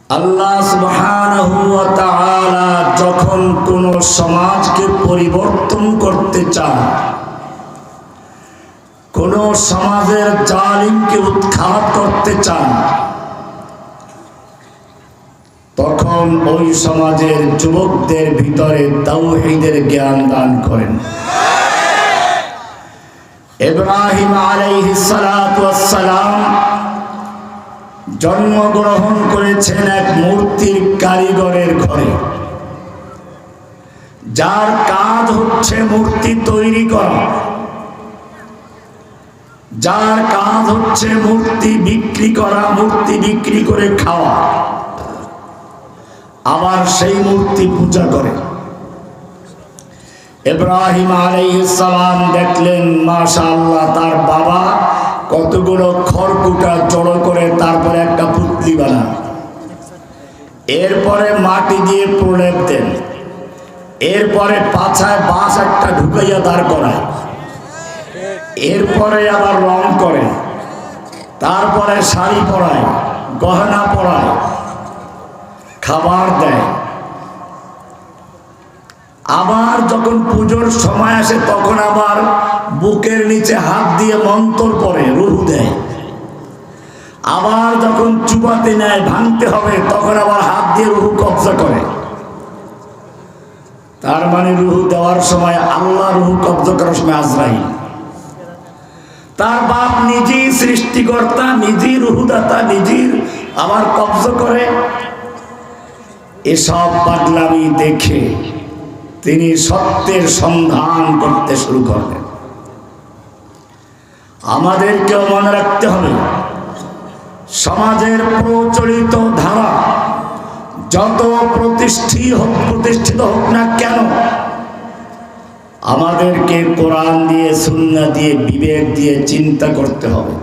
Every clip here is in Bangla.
আল্লাহ সুবহানাহু ওয়া তাআলা যখন কোন সমাজকে পরিবর্তন করতে চান, কোন সমাজের জালিমকে উৎখাত করতে চান, তখন ওই সমাজের যুবকদের ভিতরে তাওহীদের জ্ঞান দান করেন। ইব্রাহিম আলাইহিস সালাতু ওয়াস সালাম জন্মগ্রহণ করেছেন এক মূর্তির কারিগরের ঘরে, যার কাজ হচ্ছে মূর্তি তৈরি করা, যার কাজ হচ্ছে মূর্তি বিক্রি করা, মূর্তি বিক্রি করে খাওয়া, আবার সেই মূর্তি পূজা করে। ইব্রাহিম আলাইহিস সালাম দেখলেন মাশাআল্লাহ তার বাবা কতগুলো খড়কুটা জড়ো করে তারপরে একটা পুতলি বানান, এরপরে মাটি দিয়ে প্রলেপ দেন, এরপরে পাছায় বাঁশ একটা ঢুকাইয়া দাঁড় করায়, এরপরে আবার রং করে, তারপরে শাড়ি পরায়, গহনা পরায়, খাবার দেয়। আবার যখন পুজোর সময় আসে তখন আবার বুকের নিচে হাত দিয়ে মন্ত্র পড়ে, রূহ দেয়। আবার যখন চুবাতে নেয়, ভাঙতে হবে, তখন আবার হাত দিয়ে রূহ কবজা করে। তার মানে রূহ দেওয়ার সময় আল্লাহ, রূহ কবজা করার সময় আজরাইল। তার বাপ নিজেই সৃষ্টিকর্তা, নিজেই রূহদাতা, নিজেই আবার কবজা করে। এসব পাগলামি দেখে তিনি সত্যের সন্ধান করতে শুরু করলেন। আমাদেরকেও মনে রাখতে হবে, সমাজের প্রচলিত ধারা যত প্রতিষ্ঠিত হোক না কেন, আমাদেরকে কোরআন দিয়ে, সুন্নাহ দিয়ে, বিবেক দিয়ে চিন্তা করতে হবে।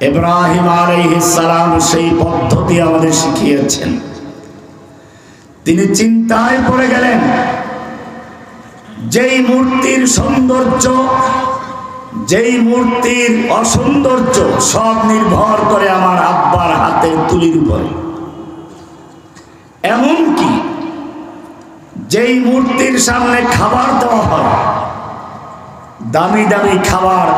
ইব্রাহিম আলাইহিস সালাম সেই পদ্ধতি আমাদের শিখিয়েছেন। তিনি চিন্তায় পড়ে গেলেন, যেই মূর্তির সৌন্দর্য, যেই মূর্তির অসৌন্দর্য সব নির্ভর করে আমার আব্বার হাতের তুলির উপরে। এমনকি যেই মূর্তির সামনে খাবার দেওয়া হয়, দামি দামি খাবার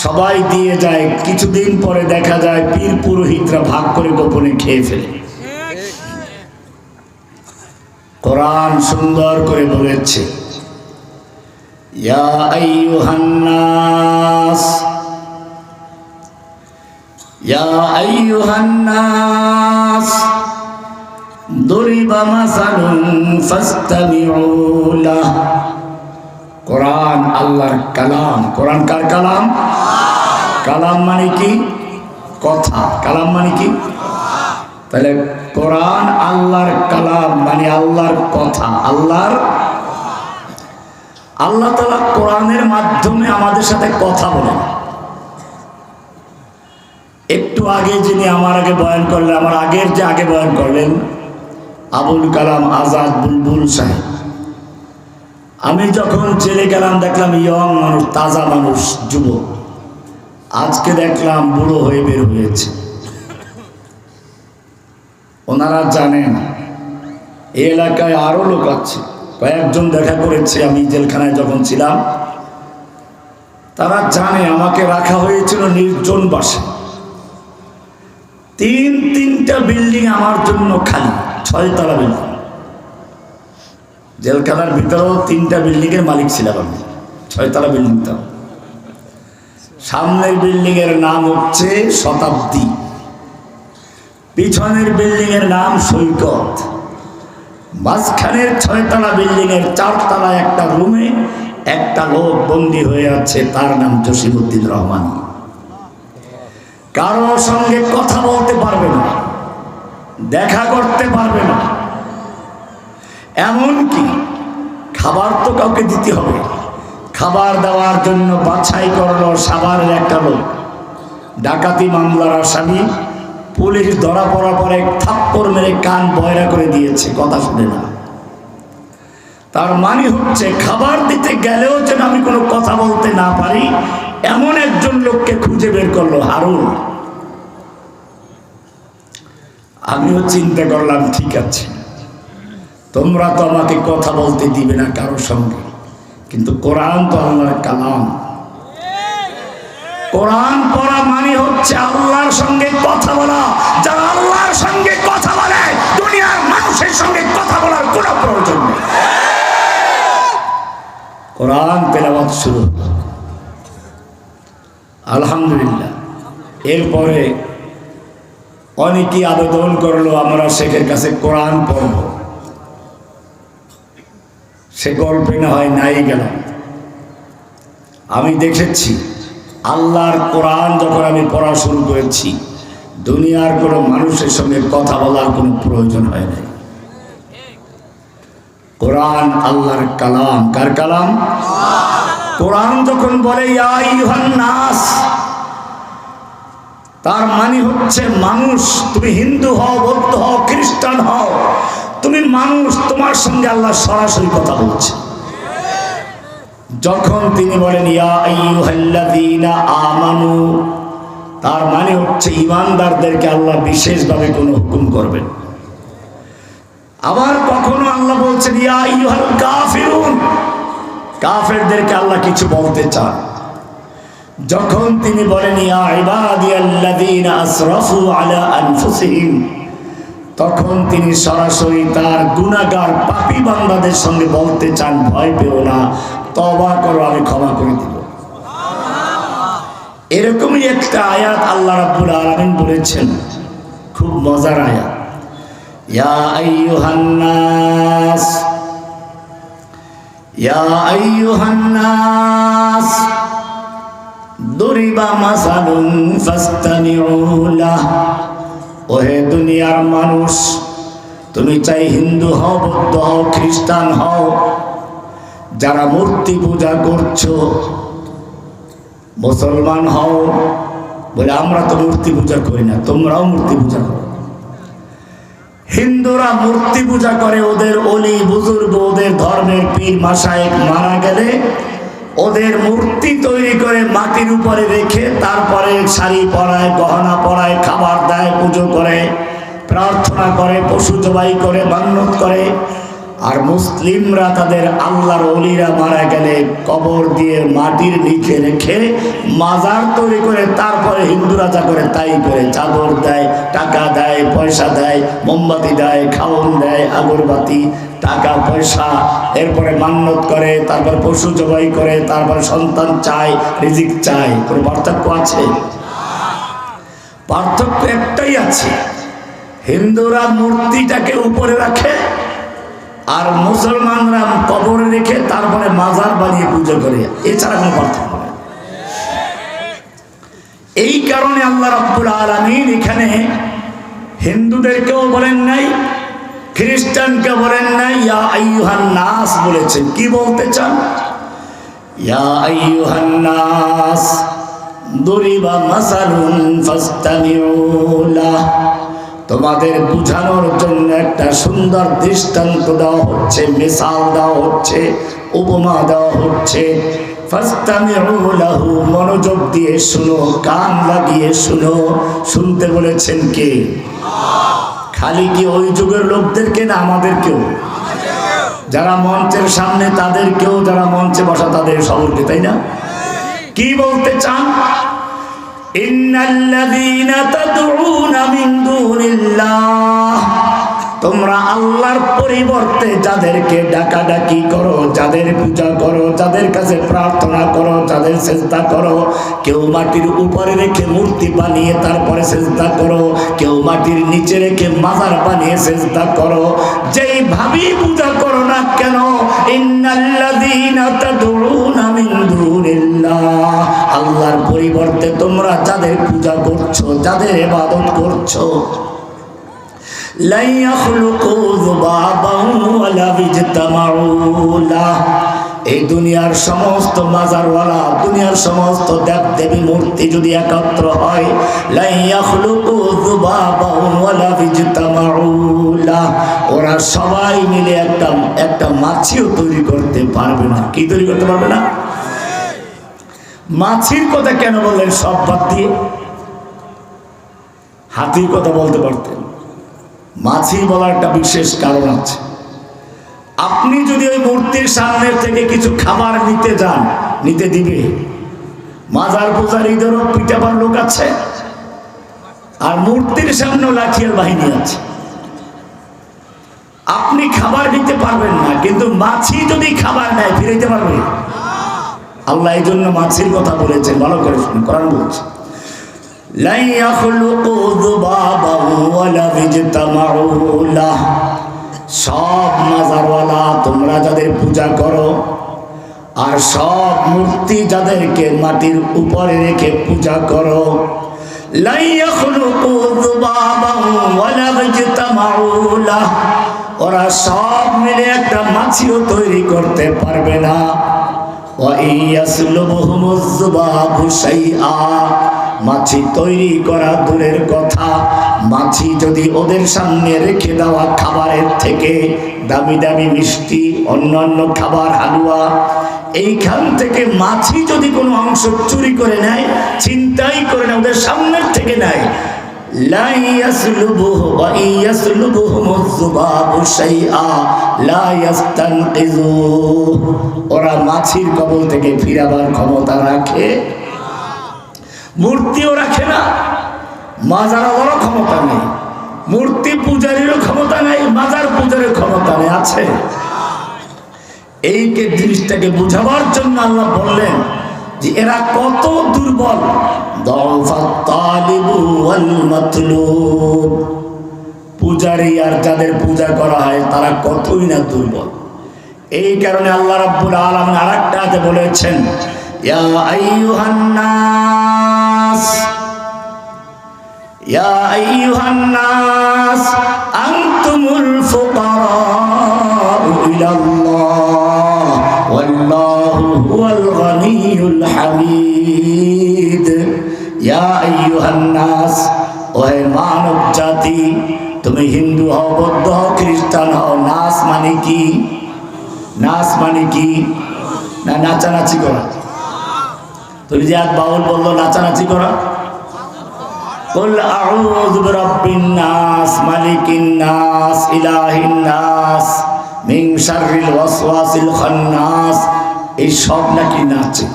সবাই দিয়ে যায়, কিছুদিন পরে দেখা যায় পীর পুরোহিতরা ভাগ করে গোপনে খেয়ে ফেলে। কোরআন সুন্দর করে বলেছে, ইয়া আইয়ুহান নাস, ইয়া আইয়ুহান নাস দুরিবা মাসালুন ফাসতামিউ লাহ। কোরআন আল্লাহর কালাম। কোরআন কার কালাম? কালাম মানে কি? কথা। কালাম মানে কি? তাহলে কোরআন আল্লাহর কালাম মানে আল্লাহর কথা। আল্লাহ তাআলা কোরআনের মাধ্যমে আমাদের সাথে কথা বলেন। একটু আগে যিনি আমার আগে বয়ান করলেন, আমার আগের যে আগে বয়ান করলেন আবুল কালাম আজাদ বুলবুল সাহেব, আমি যখন জেলে গেলাম দেখলাম ইয়ং মানুষ, তাজা মানুষ, যুবক। আজকে দেখলাম বুড়ো হয়ে বের হয়েছে। ওনারা জানেন এই এলাকায় আরো লোক আছে, কয়েকজন দেখা করেছে আমি জেলখানায় যখন ছিলাম। তারা জানে আমাকে রাখা হয়েছিল নির্জন বাসে। তিনটা বিল্ডিং আমার জন্য খালি, 6 তলা বিল্ডিং। জেলখানার ভিতরেও 3টা বিল্ডিং এর মালিক ছিলাম আমি, 6 তলা বিল্ডিংটা। সামনের বিল্ডিং এর নাম হচ্ছে শতাব্দী, পিছনের বিল্ডিং এর নাম সৈকত, মাঝখানের 6 তলা বিল্ডিং এর 4 তলা একটা রুমে একটা লোক বন্দী হয়ে আছে, তার নাম জসিমউদ্দিন রহমান। কারো সঙ্গে কথা বলতে পারবে না, দেখা করতে পারবে না, এমনকি খাবার তো কাউকে দিতে হবে। খাবার দেওয়ার জন্য বাছাই করলো সাভারের একটা লোক, ডাকাতি মামলার আসামি। পুলিশ ধরা পড়ার পরে থাপ্পড় মেরে কান বয়রা করে দিয়েছে, কথা শুনে না। তার মানে হচ্ছে খাবার দিতে গেলেও যেন আমি কোনো কথা বলতে না পারি, এমন একজন লোককে খুঁজে বের করলো, হারুন। আমিও চিন্তা করলাম, ঠিক আছে, তোমরা তো আমাকে কথা বলতে দিবে না কারোর সঙ্গে, কিন্তু কোরআন তো আল্লাহর কালাম। কোরআন পড়া মানে হচ্ছে আল্লাহর সঙ্গে কথা বলা। যারা আল্লাহর সঙ্গে কথা বলে দুনিয়ার মানুষের সঙ্গে কথা বলার কোনো প্রয়োজন নেই। কোরআন তেলাওয়াত শুরু, আলহামদুলিল্লাহ। এরপরে অনেকেই আবেদন করলো আমরা শেখের কাছে কোরআন পড়ব। সে গল্পে না হয় নাই গেল। আমি দেখেছি আল্লাহর কোরআন যখন আমি পড়া শুরু করেছি, দুনিয়ার কোনো মানুষের সঙ্গে কথা বলার কোনো প্রয়োজন হয় নাই। কোরআন আল্লাহর কালাম। কার কালাম? কোরআন যখন বলে ইয়া আইয়ুহান নাস, তার মানে হচ্ছে মানুষ। তুমি হিন্দু হও, বৌদ্ধ হও, খ্রিস্টান হও, তুমি মানুষ, তোমার সঙ্গে আল্লাহ সরাসরি কথা বলছে। যখন তিনি বলেন ইয়া আইয়ুহাল্লাযীনা আমানু, তার মানে হচ্ছে ঈমানদারদেরকে আল্লাহ বিশেষভাবে কোনো হুকুম করবেন। আবার কখনো আল্লাহ বলছেন ইয়া আইয়ুহাল কাফিরুন, কাফেরদেরকে আল্লাহ কিছু বলতে চান। যখন তিনি বলেন ইয়া ইবাদিয়াল্লাযীনা আসরাফু আলা আনফুসিহিম, তখন তিনি সরাসরি তার গুনাহগার পাপী বান্দাদের সঙ্গে বলতে চান, ভয় পেও না, তওবা করো, আমি ক্ষমা করে দিব। এরকমই একটা আয়াত আল্লাহ রাব্বুল আলামিন বলেছেন, খুব মজার আয়াত। ইয়া আইয়ুহান নাস, ইয়া আইয়ুহান নাস দুরিবা মাসালুন ফাসতামিউ লাহ, ওহে দুনিয়ার মানুষ, তুমি চাই হিন্দু হও, বৌদ্ধ হও, খ্রিস্টান হও, যারা মূর্তি পূজা করছো, মুসলমান হও, বলে আমরা তো মূর্তি পূজা করি না, তোমরাও মূর্তি পূজা করো। হিন্দুরা মূর্তি পূজা করে, ওদের অলি বুজুর্গ, ওদের ধর্মের পীর মাশায়েখ মারা গেলে ওদের মূর্তি তৈরি করে মাটির উপরে রেখে তারপরে শাড়ি পরায়, গহনা পরায়, খাবার দেয়, পুজো করে, প্রার্থনা করে, পশু জবাই করে, মান্যত করে। আর মুসলিমরা তাদের আল্লাহর ওলিরা মারা গেলে কবর দিয়ে মাটির নিচে রেখে মাজার তৈরি করে, তারপরে হিন্দুরা যা করে তাই করে, চাদর দেয়, টাকা দেয়, পয়সা দেয়, মোমবাতি দেয়, খাওন দেয়, আগরবাতি, টাকা পয়সা, এরপরে মান্যত করে, তারপর পশু জবাই করে, তারপরে সন্তান চায়, রিজিক চায়। কোনো পার্থক্য আছে? পার্থক্য একটাই আছে, হিন্দুরা মূর্তিটাকে উপরে রাখে আর মুসলমানরা কবরে রেখে তারপরে মাজার বানিয়ে পুজো করে, এছাড়া কোনো পার্থক্য নেই। এই কারণে আল্লাহ রাব্বুল আলামিন এখানে হিন্দুদেরকেও বলেন নাই, খ্রিস্টানকে বলেন নাই, ইয়া আইয়ুহান নাস বলেছেন। কি বলতে চান? ইয়া আইয়ুহান নাস দুরিবা মাসালুন ফাসতামিউ লাহ, তোমাদের বুঝানোর জন্য একটা সুন্দর দৃষ্টান্ত দেওয়া হচ্ছে, মিসাল দেওয়া হচ্ছে, উপমা দেওয়া হচ্ছে। ফাসতামিউ লাহু, মনোযোগ দিয়ে শুনো, কান লাগিয়ে শুনো। শুনতে বলেছেন কে? খালি কি ওই যুগের লোকদেরকে না আমাদেরকেও? যারা মঞ্চের সামনে তাদেরকেও, যারা মঞ্চে বসা তাদের সবরকে, তাই না? কি বলতে চান? ইন্নাল্লাযীনা তাদউনা মিন দুনিল্লাহ, তোমরা আল্লাহর পরিবর্তে যাদেরকে ডাকাডাকি করো, যাদের পূজা করো, যাদের কাছে প্রার্থনা করো, যাদের সেজদা করো, কেউ মাটির উপরে রেখে মূর্তি বানিয়ে তারপরে সেজদা করো, কেউ মাটির নিচে রেখে মাজার বানিয়ে সেজদা করো, যেই ভাবি পূজা করো না কেন, ইন্নাল্লাযীনা তাদউনা মিন দুনিল্লাহ, আল্লাহর পরিবর্তে তোমরা যাদের পূজা করছো, যাদের ইবাদত করছো, লা ইয়াখলুকু যুবাবান ওয়ালা ইজতামাউ লাহ, এই দুনিয়ার সমস্ত মাজারওয়ালা, দুনিয়ার সমস্ত দেবদেবী মূর্তি যদি একত্র হয়, লা ইয়াখলুকু যুবাবান ওয়ালা ইজতামাউ লাহ, ওরা সবাই মিলে একটা মাছিও তৈরি করতে পারবে না। কি তৈরি করতে পারবে না? মাছির কথা কেন বললেন? সব বাদ দিয়ে হাতির কথা বলতে পারতেন, মাছি বলার একটা বিশেষ কারণ আছে। আপনি যদি ওই মূর্তির সামনে থেকে কিছু খাবার নিতে যান, নিতে দিবে? মাজার পূজারীদেরও পিটাবার লোক আছে, আর মূর্তির সামনেও লাঠিয়াল বাহিনী আছে। আপনি খাবার নিতে পারবেন না, কিন্তু মাছি যদি খাবার নেয় ফিরাইতে পারবে? আল্লাহ এই জন্য মাছির কথা বলেছেন, ভালো করে শুনুন, কোরআন বলছে লা ইয়াখলুকু যুবাবান ওয়ালা ইজতামাউ লাহ। সব মাজারওয়ালা তোমরা যাদের পূজা করো, আর সব মূর্তি যাদেরকে মাটির উপরে রেখে পূজা করো, লা ইয়াখলুকু যুবাবান ওয়ালা ইজতামাউ লাহ, ওরা সব মিলে একটা মাছিও তৈরি করতে পারবে না। ওয়া ইয়াসলুবহুমুজ যুবাবু শাইআ, মাছি তৈরি করা দূরের কথা, মাছি যদি ওদের সামনে রেখে দেওয়া খাবারের থেকে দামি দামি মিষ্টি, অন্যান্য খাবার, হালুয়া, এইখান থেকে মাছি যদি কোনো অংশ চুরি করে নেয়, ছিনতাই করে নেয়, ওদের সামনের থেকে নেয়, লা ইয়াসলুবুহু ওয়া ইয়াসলুবুহুমুজ যুবাবু শাইআ লা ইস্তানকিযুহু, ওরা মাছির কবল থেকে ফিরাবার ক্ষমতা রাখে? মূর্তিও রাখে না, মাজারেরও ক্ষমতা নেই, মূর্তি পূজারীরও ক্ষমতা নেই, মাজার পূজারের ক্ষমতা নেই। আছে? এইকে জিনিসটাকে বুঝাবার জন্য আল্লাহ বললেন যে এরা কত দুর্বল। দাউফাত তালিবু ওয়াল মাতলুব, পূজারী আর যাদের পূজা করা হয় তারা কতই না দুর্বল। এই কারণে আল্লাহ রাব্বুল আলামিন আরেকটা আয়াতে বলেছেন ইয়া আইয়ুহান নাস, ইয়া আইয়ুহান নাস আনতুমুল ফুকারাউ ইলাল্লাহ ওয়াল্লাহু হুয়াল গনিয়ুল হামিদ। ইয়া আইয়ুহান নাস, ওহে মানব জাতি, তুমি হিন্দু হও, বৌদ্ধ হও, খ্রিস্টান হও, নাস মানে কি? নাচ মানে কি? না নাচানাচি করা। তুমি যে এক বাউল বললো নাচানাচি করা। কুল আউযু বিরাব্বিন নাস মালিকিন নাস ইলাহিন নাস মিন শাররিল ওয়াসওয়াসিল খান্নাস, এই সব নাকি নাচে?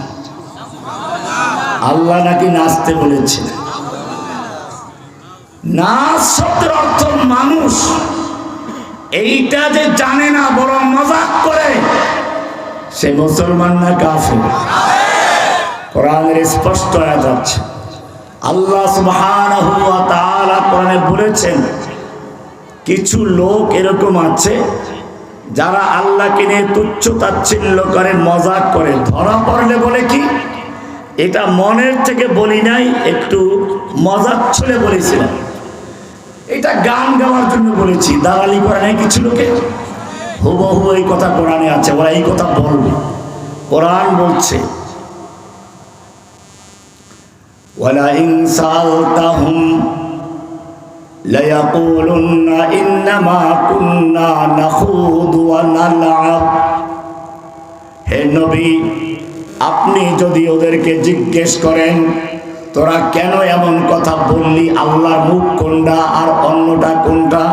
আল্লাহ নাকি নাচতে বলেছেন? নাচ শব্দের অর্থ মানুষ। এইটা যে জানে না, বরং মজাক করে, সে মুসলমান না কাফের? কোরআনের স্পষ্ট আয়াত আছে, আল্লাহ সুবহানাহু ওয়া তাআলা কোরআনে বলেছেন কিছু লোক এরকম আছে যারা আল্লাহকে নিয়ে তুচ্ছ তাচ্ছিল্য করে, মজাক করে, ধরা পড়লে বলে কি এটা মনের থেকে বলি নাই, একটু মজাক ছলে বলেছিলাম, এটা গান গাওয়ার জন্য বলেছি, দালালি করে নাই কিছু লোকে। হুবহু এই কথা কোরআনে আছে, ওরা এই কথা বলবে। কোরআন বলছে ওয়ালা ইন সালতাহুম লায়াকুলুন্না ইন্নামা কুন্না নাখুদু ওয়া নালআব। হে নবী, আপনি যদি ওদেরকে জিজ্ঞেস করেন তোরা কেন এমন কথা বললি, আল্লাহর মুখ কোনটা আর অন্যটা কোনটা,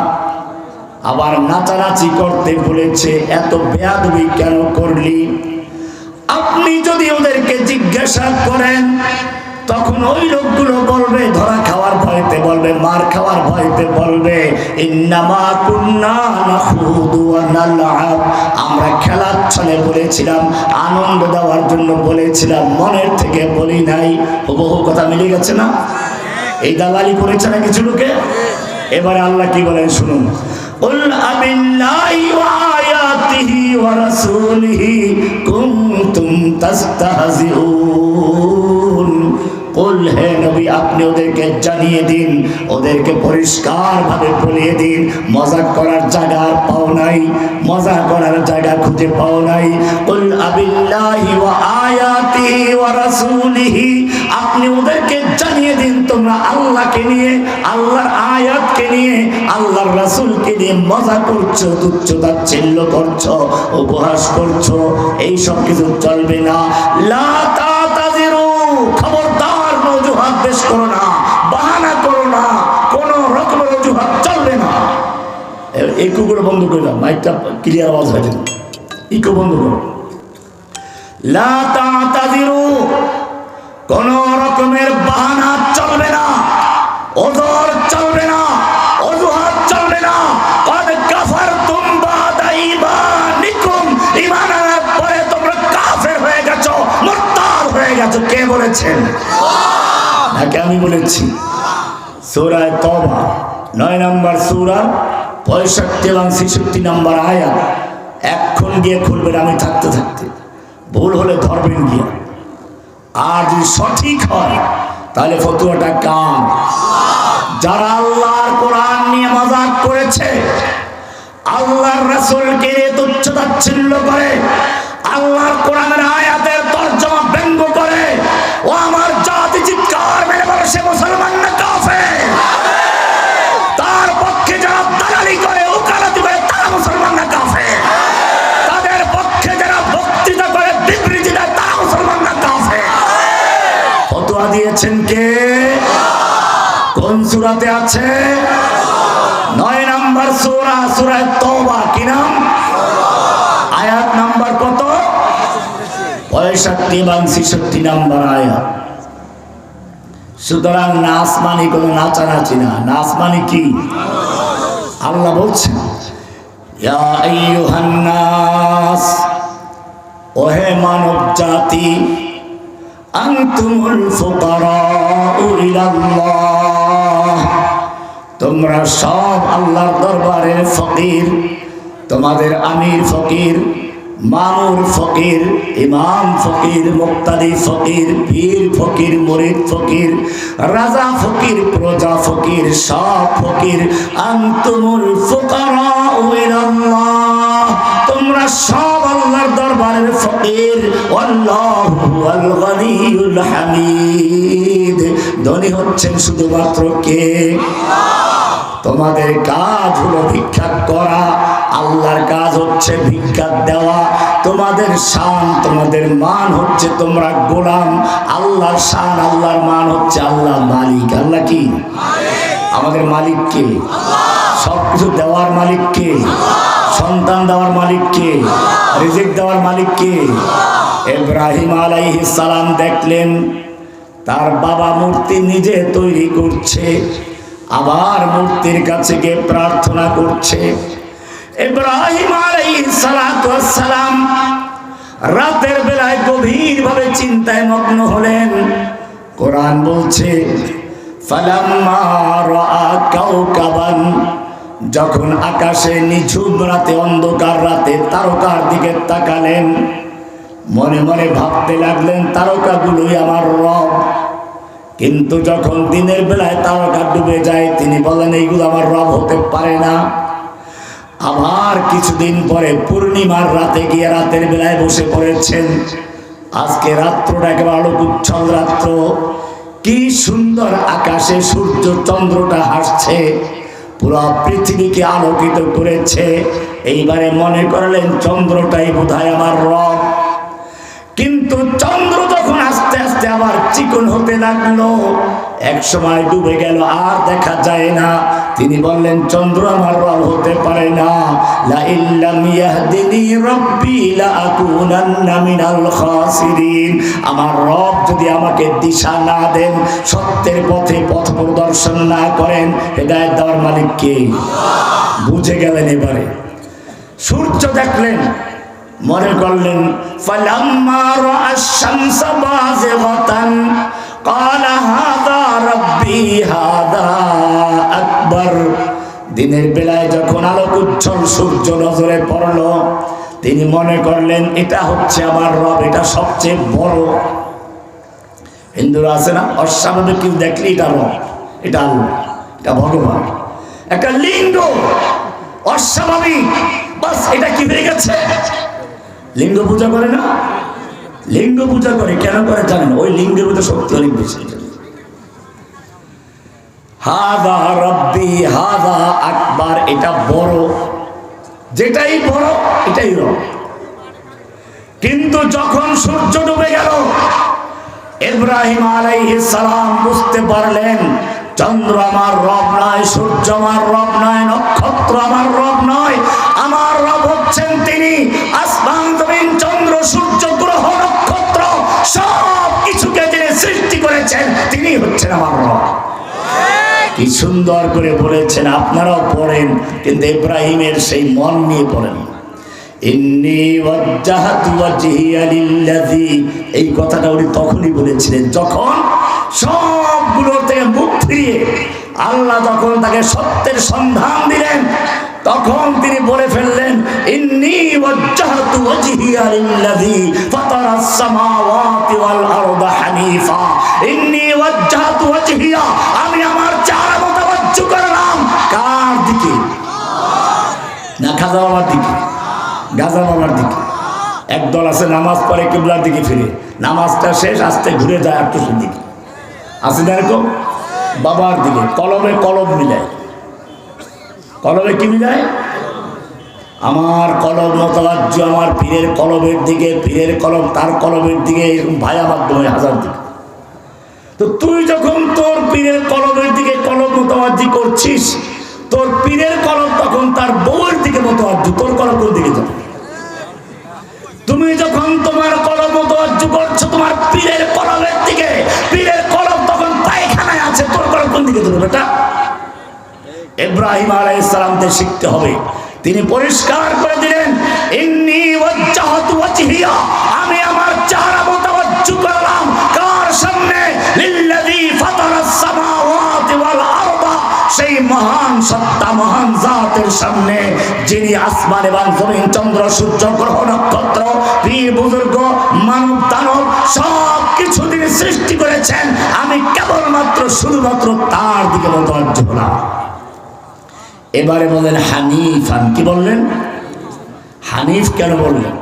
আবার নাচানাচি করতে বলেছে, এত বেয়াদবি কেন করলি, আপনি যদি ওদেরকে জিজ্ঞাসা করেন তখন ওই লোকগুলো বলবে, ধরা খাওয়ার ভয়তে বলবে, মার খাওয়ার ভয়তে বলবে, ইন্নামা কুন্না নাখুদু ওয়া নালআব, আমরা খেলার ছলে বলেছিলাম, আনন্দ দেওয়ার জন্য বলেছিলাম, মনের থেকে বলি নাই। হুবহু কথা মিলে গেছে না? এই দালালি করেছে না কিছু লোকে? এবারে আল্লাহ কি বলেন শুনুন, কুল আবিল্লাহি ওয়া আয়াতিহি ওয়া রাসূলিহি কুনতুম তাস্তাহজিউন। কুল, হে নবী, আপনি ওদেরকে জানিয়ে দিন, ওদেরকে পরিষ্কার ভাবে বলিয়ে দিন, মজা করার জায়গা আর পাও নাই, মজা করার জায়গা খুঁজে পাও নাই। কুল আবিল্লাহি ওয়া আয়াতিহি ওয়া রাসূলিহি, আপনি ওদেরকে জানিয়ে দিন তোমরা আল্লাহকে নিয়ে, আল্লাহর আয়াতকে নিয়ে, আল্লাহর রাসূলকে নিয়ে মজা করছো, তুচ্ছ তাচ্ছিল্য করছো, উপহাস করছো, এই সব কিছু চলবে না। লা তাতাজিরু, খবরদার অজুহাত পেশ করো না, বাহানা করো না, কোন রকমের অজুহাত চলবে না। ইকোগুলো বন্ধ করে দাও, মাইকটা ক্লিয়ার আওয়াজ হয় যেন, ইকো বন্ধ করো। লা তা'তাযিরু, কোন রকমের বাহানা চলবে না, ওযর চলবে না, অজুহাত চলবে না। ক্বাদ কাফারতুম বা'দা ঈমানিকুম, ঈমান আনার পরে তোমরা কাফের হয়ে গেছো, মুরতাদ হয়ে গেছো। কে বলেছেন? আল্লাহ। নাকি আমি বলেছি? সূরা তওবা 9 নম্বর সূরা 65 এবং 66 নম্বর আয়াত। এখন গিয়ে খুলবেন আমি থাকতে থাকতে, ভুল হলে ধরবেন গিয়ে, আর যদি সঠিক হয় তাহলে ফতোয়াটা কাম। যারা আল্লাহর কোরআন নিয়ে মজাক করেছে, আল্লাহর রাসূলকে নিয়ে তুচ্ছ-তাচ্ছিল্য করে, আল্লাহর কোরআনের আয়াতের তরজমা ব্যঙ্গ করে, ও আমার জাতি চিৎকার মেরে বলে সে মুসলমান না কাফের। তার পক্ষে যারা দালালি করে, ওকালতি করে, তারা মুসলমান না কাফের। তাদের পক্ষে যারা বক্তৃতা করে, বিবৃতি দেয়, তারা মুসলমান না কাফের। ফতোয়া দিয়েছেন কে? কোন সূরাতে আছে? 9 নম্বর সূরা, সূরা তওবা। কি নাম? আয়াত নাম্বার কত? 65 এবং 66 নম্বর আয়াত। সুতরাং নাচ মানে কোনো নাচানাচি না, নাচ মানে কি? আল্লাহ বলছেন, ইয়া আইয়ুহান নাস, ওহে মানব জাতি, আনতুমুল ফুকারাউ ইলাল্লাহ, তোমরা সব আল্লাহর দরবারে ফকির। তোমাদের আমির ফকির, মামুর ফকির, ইমাম ফকির, মুক্তাদি ফকির, পীর ফকির, মুরিদ ফকির, রাজা ফকির, প্রজা ফকির, সব ফকির। আনতুমুল ফুকারাউ ইলাল্লাহ, তোমরা সব আল্লাহর দরবারের ফকির। আল্লাহু হুয়াল গনিয়ুল হামিদ, ধনী হচ্ছেন শুধুমাত্র কে? তোমাদের কাজ হলো ভিক্ষা করা, আল্লাহর কাজ হচ্ছে ভিক্ষা দেওয়া। তোমাদের শান, তোমাদের মান হচ্ছে তোমরা গোলাম। আল্লাহর শান, আল্লাহর মান হচ্ছে আল্লাহ মালিক। আল্লাহ কি? আমাদের মালিক কে? সবকিছু দেওয়ার মালিক কে? সন্তান দেওয়ার মালিক কে? রিজিক দেওয়ার মালিক কে? ইব্রাহিম আলাইহিস সালাম দেখলেন তার বাবা মূর্তি নিজে তৈরি করছে, আবার মূর্তির কাছে গিয়ে প্রার্থনা করছে। ইব্রাহিম আলাইহিস সালাম রাতের বেলায় গভীরভাবে চিন্তায় মগ্ন হলেন। কোরআন বলছে, ফালাম্মা রাআ কাওকাবান, যখন আকাশে নিঝুম রাতে, অন্ধকার রাতে তারকার দিকে তাকালেন, মনে মনে ভাবতে লাগলেন তারকাগুলোই আমার রব। কিন্তু যখন দিনের বেলায় তারকা ডুবে যায়, তিনি বলেন এইগুলো আমার রব হতে পারে না। আবার কিছুদিন পরে পূর্ণিমার রাতে গিয়ে রাতের বেলায় বসে পড়েছেন। আজকে রাত্রটা একেবারে আলোকোজ্জ্বল রাত্র, কি সুন্দর আকাশে সূর্য চন্দ্রটা হাসছে, পুরো পৃথিবীকে আলোকিত করেছে। এইবারে মনে করলেন চন্দ্রটাই বোধহয় আমার রব। কিন্তু চন্দ্র যখন আস্তে আস্তে আবার চিকন হতে লাগলো, এক সময় ডুবে গেল, আর দেখা যায় না। তিনি বললেন চন্দ্র আমার রব হতে পারে না। লা ইল্লাম ইয়াহদিনি রাব্বি লা আকুনান্না মিনাল খাসিরিন, আমার রব যদি আমাকে দিশা না দেন, সত্যের পথে পথ প্রদর্শন না করেন, হেদায়েত দেওয়ার মালিক কে? বুঝে গেলেন। এবারে সূর্য দেখলেন, মনে করলেন ফালাম্মা রাআশ শামসা বাযিগাতান ক্বালা হাযা রাব্বি হাযা আকবার। দিনের বেলায় যখন আলোকোজ্জ্বল সূর্য নজরে পড়ল, তিনি মনে করলেন এটা হচ্ছে আমার রব, এটা সবচেয়ে বড়। হিন্দুরা আছে না, অস্বাভাবিক কিছু দেখলে এটা রব, এটা আল্লাহ, এটা ভগবান। একটা লিঙ্গ অস্বাভাবিক, বাস এটা কি হয়ে গেছে? লিঙ্গ পূজা করে না? লিঙ্গ পূজা করে, কেন করে জানেন? ওই লিঙ্গের মধ্যে শক্তি অনেক বেশি। হাযা রাব্বি হাযা আকবার, এটা বড়, যেটাই বড় এটাই রব। কিন্তু যখন সূর্য ডুবে গেল, ইব্রাহিম আলাইহিস সালাম বুঝতে পারলেন চন্দ্র আমার রব নয়, সূর্য আমার রব নয়, নক্ষত্র কেবলমাত্র আমার রব নয়, আমার রব হচ্ছেন তিনি। আসমান জমিন চন্দ্র সূর্য গ্রহ নক্ষত্র সব কিছুকে যিনি সৃষ্টি করেছেন তিনি হচ্ছেন আমার রব। কি সুন্দর করে বলেছেন, আপনারাও পড়েন, কিন্তু ইব্রাহিমের সেই মন নিয়ে পড়েন। ইন্নী ওয়াজ্জাহতু ওয়াজহিয়া লিল্লাযী, এই কথাটা উনি তখনই বলেছিলেন যখন সবগুলো থেকে মুখ ফিরিয়ে আল্লাহ যখন তাকে সত্যের সন্ধান দিলেন, তখন তিনি বলে ফেললেন ইন্নী ওয়াজ্জাহতু ওয়াজহিয়া লিল্লাযী ফাতারাস সামাওয়াতি ওয়াল আরদা হানিফা। ইন্নী ওয়াজ্জাহতু ওয়াজহিয়া, আমি আমার চেহারা মুতাওয়াজ্জিহ করলাম কার দিকে? না খাজা বাবার দিকে, গাজা বাবার দিকে। একদল আছে নামাজ পড়ে কিবলার দিকে ফিরে, নামাজটা শেষ আস্তে ঘুরে যায় আটটুসের দিকে, আছে না এরকম? বাবার দিকে কলমে কলম মিলায়, কলমে কি মিলায়? আমার কলম মোতাবাজ্য আমার পীরের কলমের দিকে, পীরের কলম তার কলমের দিকে, এরকম ভাইয়া মাধ্যমে হাজার দিকে। তো তুই যখন তোর পীরের কলমের দিকে কলম মোতাবাজ্জি করছিস, তোর পীরের কলম তখন তার বউয়ের দিকে মোতাবাজ্জি, তোর কলম কোন দিকে যাবে? তুমি যখন তোমার কলম মোতাবাজ্জি করছো তোমার পীরের কলমের দিকে, পীরের কলম তখন পায়খানায় আছে, তোর কলম কোন দিকে যাবে বেটা? ইব্রাহিম আলাইহিস সালামকে শিখতে হবে। তিনি পরিষ্কার করে দিলেন ইন্নী ওয়াজ্জাহতু ওয়াজহিয়া, আমি আমার চেহারা মুতাওয়াজ্জিহ করলাম কার সামনে? লিল্লাযী ফাতারাস সামাওয়াতি ওয়াল আরদা, সেই মহান সত্তা মহান জাতের সামনে যিনি আসমান এবং জমিন চন্দ্র সূর্য গ্রহ নক্ষত্র পীর বুজুর্গ মানব দানব সব কিছু তিনি সৃষ্টি করেছেন, আমি কেবলমাত্র শুধুমাত্র তার দিকে মুতাওয়াজ্জিহ হলাম। এবারে বলেন হানিফান, কি বললেন? হানিফ কেন বললেন?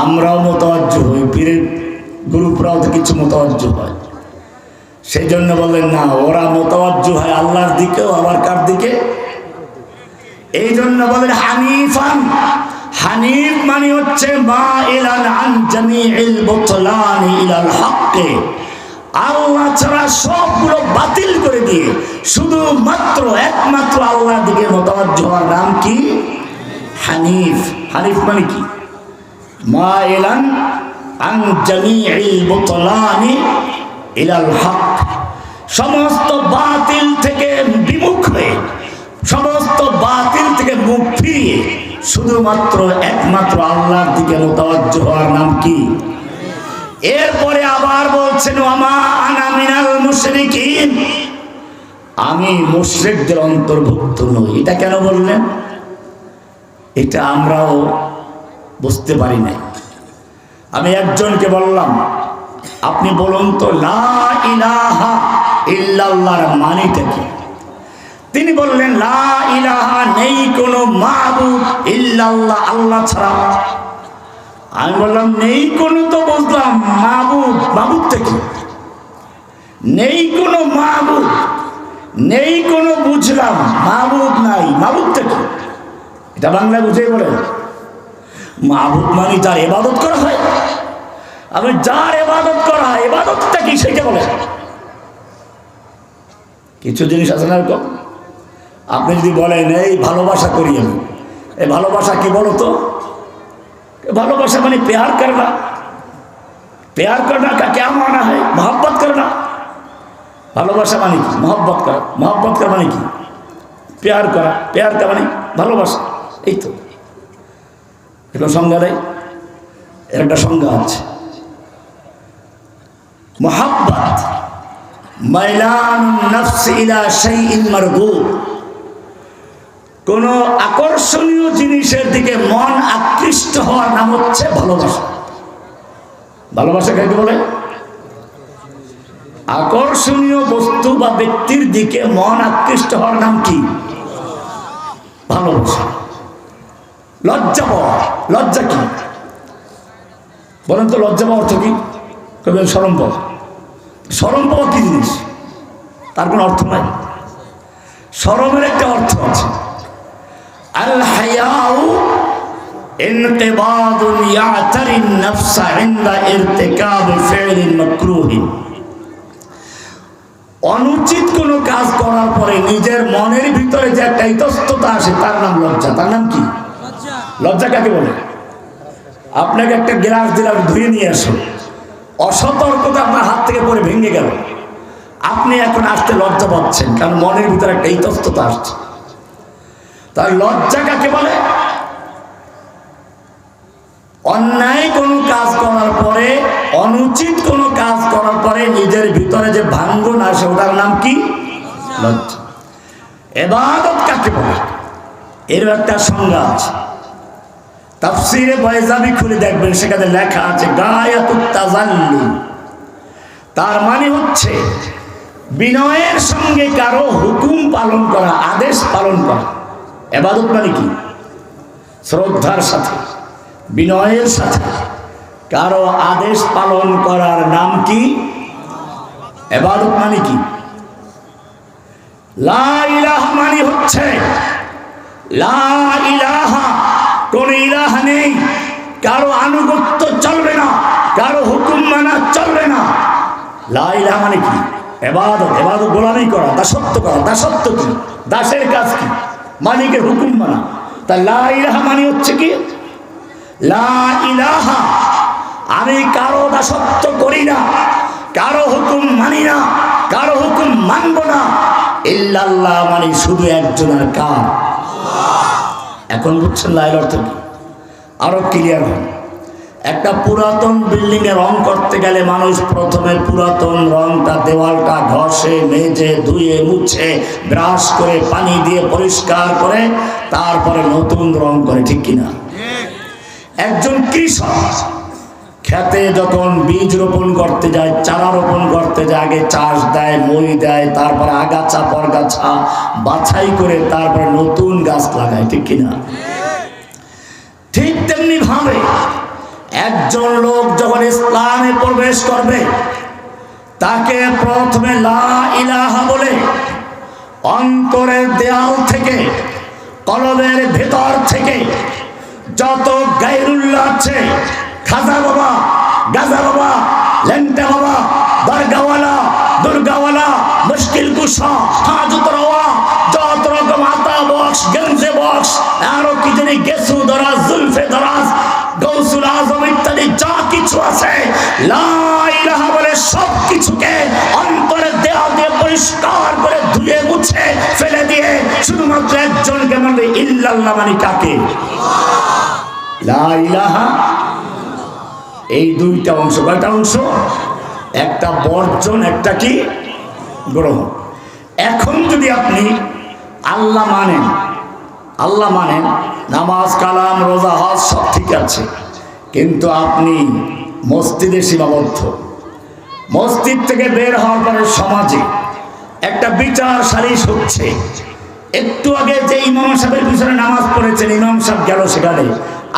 আমরাও মোতাওয়াজ্জিহ হই, পীরের গ্রুপরাও তো কিছু মোতাওয়াজ্জিহ হয়, সেই জন্য বললেন না ওরা মোতাওয়াজ্জিহ হয় আল্লাহর দিকেও, আবার কার দিকে? এই জন্য বলেন হানিফান। হানিফ মানে হচ্ছে মাইলান আন জামিইল বুতলানি ইলাল হক্কে, আল্লাহ ছাড়া সবগুলো বাতিল করে দিয়ে শুধুমাত্র একমাত্র আল্লাহর দিকে মোতাওয়াজ্জিহ হওয়ার নাম কি? হানিফ। হানিফ মানে কি? মাইলান আন জামিইল বুতলানি ইলাল হক, সমস্ত বাতিল থেকে বিমুখ হয়ে, সমস্ত বাতিল থেকে মুখ ফিরিয়ে শুধুমাত্র একমাত্র আল্লাহর দিকে মোতাওয়াজ্জিহ হওয়ার নাম কি? এরপরে আবার বলছেন ওয়ামা আনা মিনাল মুশরিকিন, আমি মুশরিকদের অন্তর্ভুক্ত নই। এটা কেন বললেন? এটা আমরাও বুঝতে পারি নাই। আমি একজনকে বললাম আপনি বলুন তো লা ইলাহা ইল্লাল্লাহর মানেটা কি? তিনি বললেন লা ইলাহা, নেই কোনো মাবুদ ইল্লাল্লাহ, আল্লাহ ছাড়া। আমি বললাম নেই কোনো তো বুঝলাম, মাবুদ, মাবুদটা কি? নেই কোনো মাবুদ, নেই কোনো বুঝলাম, মাবুদ নাই, মাবুদটা কি? এটা বাংলায় বুঝেই বলেন। মাবুদ মানে যার ইবাদত করা হয়, আমি যার ইবাদত করা হয়, ইবাদতটা কি সেটা বলেন। কিছু জিনিস আছে না এরকম, আপনি যদি বলেন এই ভালোবাসা করি আমি, এই ভালোবাসা কি বলো তো? ভালোবাসা মানে प्यार करना, प्यार करना का क्या माना है? मोहब्बत करना। ভালোবাসা মানে কি? मोहब्बत करा, मोहब्बत करा মানে কি? प्यार करा, प्यार का মানে ভালোবাসা। এই তো এটা সংজ্ঞা দেয়, এর একটা সংজ্ঞা আছে। মোহাব্বত মাইলান নফস ইলা শাইইন মারগুব, কোন আকর্ষণীয় জিনিসের দিকে মন আকৃষ্ট হওয়ার নাম হচ্ছে ভালোবাসা। ভালোবাসা কাকে বলে? আকর্ষণীয় বস্তু বা ব্যক্তির দিকে মন আকৃষ্ট হওয়ার নাম কি? ভালোবাসা। লজ্জা পাওয়া, লজ্জা কি বলেন তো? লজ্জা পাওয়া অর্থ কি? শরম পাওয়া। শরম পাওয়া কি জিনিস? তার কোনো অর্থ নাই। শরমের একটা অর্থ আছে। আল হায়াউ ইনকিবাদুন ইয়াতারিন নাফসা ইনদা ইরতিকাব ফি'লিন মাকরুহিন। অনুচিত কোনো কাজ করার পরে নিজের মনের ভিতরে যে একটা ইতস্ততা আসে তার নাম লজ্জা। তার নাম কি? লজ্জা কাকে বলে? আপনাকে একটা গ্লাস দিলাম, ধুয়ে নিয়ে আসো, অসতর্কতা আপনার হাত থেকে পড়ে ভেঙে গেল, আপনি এখন আসতে লজ্জা পাচ্ছেন, কারণ মনের ভিতরে একটা ইতস্ততা আসছে। তার লজ্জা কাকে বলে? অন্যায় কোনো কাজ করার পরে, অনুচিত কোনো কাজ করার পরে নিজের ভিতরে যে ভাঙ্গন আসে ওটার নাম কি? লজ্জা। ইবাদত কাকে বলে? এর একটা সংজ্ঞা আছে। তাফসীরে বাইজাবি খুলে দেখবেন, সেখানে লেখা আছে গায়াতুত তাযাল্লি। তার মানে হচ্ছে বিনয়ের সঙ্গে কারো হুকুম পালন করা, আদেশ পালন করা। ইবাদত মানে কি? শ্রদ্ধার সাথে, বিনয়ের সাথে কারো আদেশ পালন করার নাম কি? ইবাদত মানে কি? লা ইলাহা মানে হচ্ছে লা ইলাহা, কোন ইলাহা নেই, কারো আনুগত্য চলবে না, কারো হুকুম মানা চলবে না। লা ইলাহা মানে কি? ইবাদত। ইবাদত গোলামি করা, দাসত্ব করা। দাসত্ব কি? দাসের কাজ কি? মালিকের হুকুম মানা। তা লা ইলাহা মানে হচ্ছে কি? লা ইলাহা, আমি কারো দাসত্ব করি না, কারো হুকুম মানি না, কারো হুকুম মানব না। ইল্লাল্লাহ মানে শুধু একজনের কার? এখন বুঝছেন লা ইলাহার অর্থ কি? আরো ক্লিয়ার হন। একটা পুরাতন বিল্ডিং এ রং করতে গেলে মানুষ প্রথমে পুরাতন রংটা, দেওয়ালটা ঘষে, মেজে, ধুয়ে, মুছে, ব্রাশ করে, পানি দিয়ে পরিষ্কার করে তারপরে নতুন রং করে, ঠিক কিনা? একজন কৃষক খেতে যখন বীজ রোপণ করতে যায়, চারা রোপণ করতে যায়, আগে চাষ দেয়, মই দেয়, তারপরে আগাছা পরগাছা বাছাই করে তারপরে নতুন গাছ লাগায়, ঠিক কিনা? ঠিক তেমনি ভাবে একজন লোক যখন ইসলামে প্রবেশ করবে, তাকে প্রথমে লা ইলাহা বলে অন্তরের দেয়াল থেকে, কলবের ভেতর থেকে যত গায়রুল্লাহ আছে, খাজা বাবা, গাজা বাবা, লেংটা বাবা, দরগাওয়ালা, দুর্গাওয়ালা, মুশকিল কুশা, হাজত রওয়া, যত রকম আতা বক্স, গঞ্জে বক্স, আরো কি জানি গেসু দরাজ, জুলফে দরাজ, গৌসুল আজম ইত্যাদি যা কিছু আছে, লা ইলাহা বলে সব কিছুকে অন্তরের দেয়াল দিয়ে পরিষ্কার করে ধুয়ে মুছে ফেলে দিয়ে শুধুমাত্র একজনকে বলবে ইল্লাল্লাহ মানে কাকে? লা ইলাহা। এই দুইটা অংশ, কয়টা অংশ? একটা বর্জন, একটা কি গ্রহণ। এখন যদি আপনি আল্লাহ মানেন, আল্লাহ মানেন, নামাজ, কালাম, রোজা, হজ সব ঠিক আছে, কিন্তু আপনি মসজিদে সীমাবদ্ধ। মসজিদ থেকে বের হওয়ার পরে সমাজে একটা বিচার সালিশ হচ্ছে। একটু আগে যে ইমাম সাহেবের পিছনে নামাজ পড়েছেন, ইমাম সাহেব গেল সেখানে,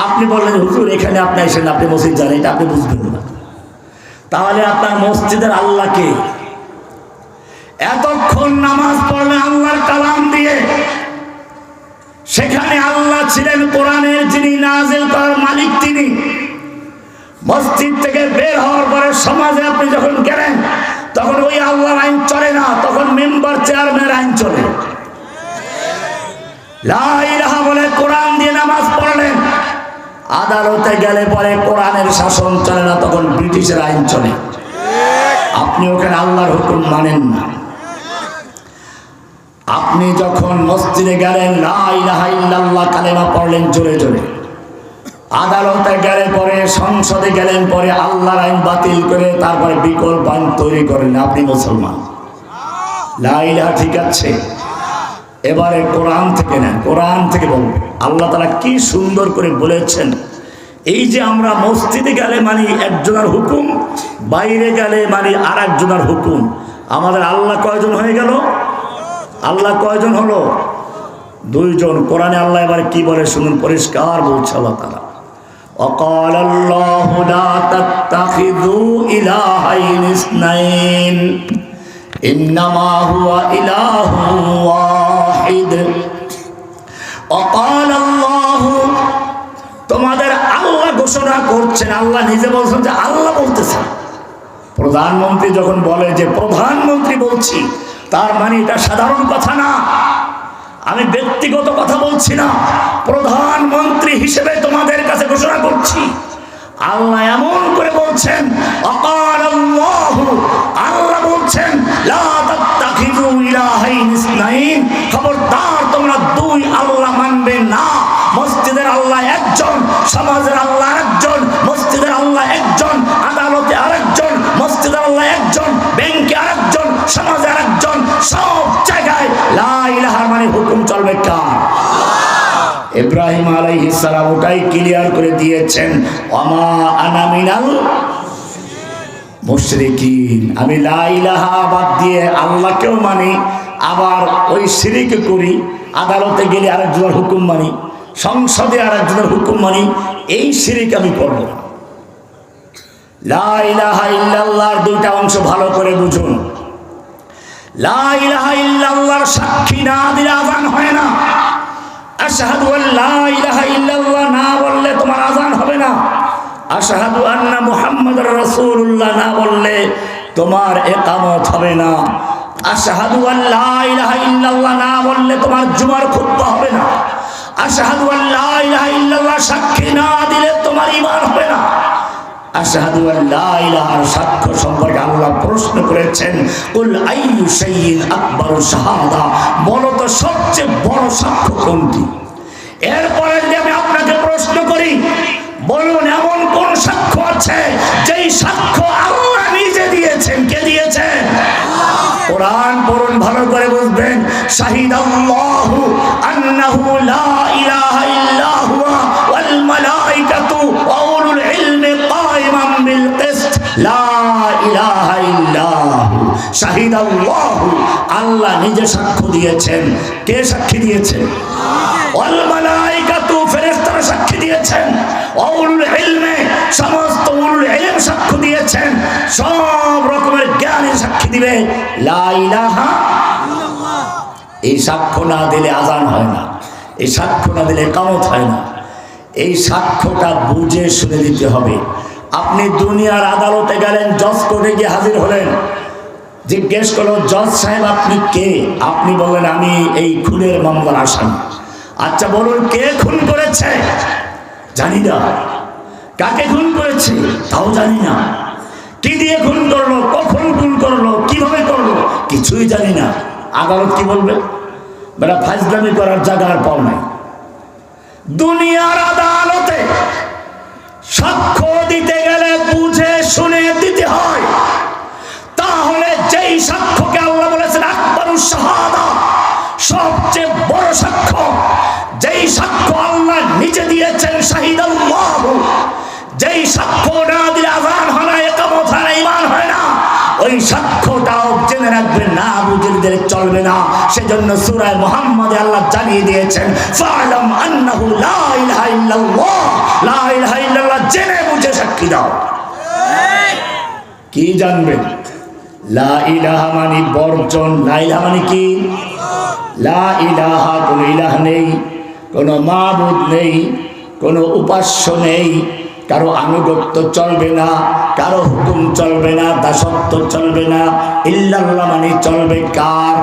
আপনি বললেন হুজুর এখানে আপনি এসেন, আপনি মসজিদ জানেন, এটা আপনি বুঝবেন না। তাহলে আপনার মসজিদের আল্লাহকে এতক্ষণ নামাজ পড়লেন আল্লাহর কালাম দিয়ে, সেখানে আল্লাহ ছিলেন কোরআনের, যিনি নাজিল করার মালিক তিনি। মসজিদ থেকে বের হওয়ার পরে সমাজে আপনি যখন গেলেন, তখন ওই আল্লাহর আইন চলে না, তখন মেম্বার চেয়ারম্যানের আইন চলে। লা ইলাহা বলে কোরআন দিয়ে নামাজ পড়লেন, আদালতে গেলে পরে কোরআনের শাসন চলে না, তখন ব্রিটিশের আইন চলে। আপনি ওখানে আল্লাহর হুকুম মানেন না। আপনি যখন মসজিদে গেলেন, লা ইলাহা ইল্লাল্লাহ কালেমা পড়লেন জোরে জোরে, আদালতে গেলে পরে, সংসদে গেলেন পরে, আল্লাহর আইন বাতিল করে তারপরে বিকল্প আইন তৈরি করেন, আপনি মুসলমান। লা ইলাহা ঠিক আছে, এবারে কোরআন থেকে না, কোরআন থেকে বলবো। আল্লাহ তাআলা কি সুন্দর করে বলেছেন, এই যে আমরা মসজিদে গেলে মানি একজনের হুকুম, বাইরে গেলে মানি আর একজনের হুকুম। আমাদের আল্লাহ কয়জন হয়ে গেল? আল্লাহ কয়জন হলো? দুইজন। কোরআনে আল্লাহ এবারে কি বলে শুনুন, পরিষ্কার বলছে আল্লাহ তাআলা, وقال الله لا تتخذوا إلهين اثنين إنما هو إله واحد وقال الله। তোমাদের আল্লাহ ঘোষণা করছেন, আল্লাহ নিজে বলছেন যে আল্লাহ বলতেছেন, প্রধানমন্ত্রী যখন বলে যে প্রধানমন্ত্রী বলছি, তার মানে এটা সাধারণ কথা না। আমি ব্যক্তিগত কথা বলছি না, প্রধানমন্ত্রী হিসেবে তোমাদের কাছে ঘোষণা করছি। আল্লাহ এমন করে বলছেন, আকারাল্লাহু, আল্লাহ বলছেন লা তাত্তাখিযু ইলাহাইন ইসনাইন, খবরদার তোমরা দুই আল্লাহ মানবে না। মসজিদের আল্লাহ একজন, সমাজের আল্লাহ একজন। মসজিদের আল্লাহ একজন, আদালতে আরেকজন। মসজিদের আল্লাহ একজন, ব্যাংকে আরেকজন, সমাজে আরেকজন। সব জায়গায় লা ইলাহা মানে হুকুম চলবে কার? ইব্রাহিম আলাইহিস সালাম ওটাই ক্লিয়ার করে দিয়েছেন, ওয়ামা আনা মিনাল মুশরিকিন। আমি লা ইলাহা বাদ দিয়ে আল্লাহকেও মানি, আবার ওই শিরক করি। আদালতে গেলে আরেকজনের হুকুম মানি, সংসদে আরেকজনের হুকুম মানি, এই শিরক আমি করব না। লা ইলাহা ইল্লাল্লাহর দুইটা অংশ ভালো করে বুঝুন। লা ইলাহা ইল্লাল্লাহর সাক্ষী না দিলে আযান হয় না। আশহাদু আল্লা ইলাহা ইল্লাল্লাহ না বললে তোমার আযান হবে না। আশহাদু আন্না মুহাম্মাদুর রাসূলুল্লাহ না বললে তোমার ইকামত হবে না। আশহাদু আল্লা ইলাহা ইল্লাল্লাহ না বললে তোমার জুমার খুতবা হবে না। আশহাদু আল্লা ইলাহা ইল্লাল্লাহ সাক্ষী না দিলে তোমার ঈমান হবে না। আশহাদু আল্লা ইলাহার সাক্ষ্য সম্পর্কে আল্লাহ প্রশ্ন করেছেন, কুল আইয়ু শাইইন আকবারু শাহাদা, বলো তো সবচেয়ে বড় সাক্ষ্য কোনটি? এরপরে যদি আমি আপনাকে প্রশ্ন করি, বলুন এমন কোন সাক্ষ্য আছে যেই সাক্ষ্য আল্লাহ নিজে দিয়েছেন? কে দিয়েছেন? কোরআন পড়ুন, ভালো করে বুঝবেন। শাহিদাল্লাহু আন্নাহু লা ইলাহা ইল্লা হুয়া ওয়াল মালাইকাতু ওয়া উলুল ইলমি কাইমান বিল কিসত লা ইলাহা ইল্লাহু। শাহিদাল্লাহু, আল্লাহ নিজে সাক্ষ্য দিয়েছেন। কে সাক্ষী দিয়েছেন? ওয়াল মালাইকাতু, ফেরেশতারা সাক্ষী দিয়েছেন। ওয়া উলুল ইলমি, সমস্ত উলুল ইলম সাক্ষ্য দিয়েছেন। সব রকমের জ্ঞানী সাক্ষী দিবে লা ইলাহা ইল্লাল্লাহ। এই সাক্ষ্য না দিলে আযান হয় না, এই সাক্ষ্য না দিলে ইকামত হয় না। এই সাক্ষ্যটা বুঝে শুনে দিতে হবে। আপনি দুনিয়ার আদালতে গেলেন, জজ কোর্টে গিয়ে হাজির হলেন, জিজ্ঞেস করলো জজ সাহেব আপনি কে? আপনি বললেন আমি এই খুনের মামলার আসামি। আচ্ছা বলুন কে খুন করেছে? জানি না। কাকে খুন করেছে? তাও জানি না। কি দিয়ে খুন করলো, কখন খুন করলো, কিভাবে করলো, কিছুই জানি না। আদালত কি বলবে? বেটা ফাজলামি করার জায়গা আর পাও নাই। দুনিয়ার আদালতে সাক্ষ্য দিতে গেলে বুঝে শুনে দিতে হয়। তাহলে যেই সাক্ষ্যকে আল্লাহ বলেছেন আকবারুশ শাহাদা, সবচেয়ে বড় সাক্ষ্য, যেই সাক্ষ্য আল্লাহ নিজে দিয়েছেন শাহিদাল্লাহু, যেই সাক্ষ্য না দিলে আযান হয় না, ইকামত হয় না, ঈমান হয় না, ওই সাক্ষ্যটাও জেনে রাখবেন, না বুঝে দিলে চলবে না। সেজন্য সূরা মুহাম্মদে আল্লাহ জানিয়ে দিয়েছেন, ফা'লাম আন্নাহু লা ইলাহা ইল্লাল্লাহ, লা ইলাহা ইল্লাল্লাহ জেনে বুঝে সাক্ষী দাও। কি জানবেন? লা ইলাহা মানে বর্জন। লা ইলাহা মানে কি? লা ইলাহা, কোনো ইলাহ নেই, কোনো মাবুদ নেই, কোনো উপাস্য নেই, কারো আনুগত্য চলবে না, কারো হুকুম চলবে না, দাসত্ব চলবে না। ইল্লাল্লাহ মানে চলবে কার?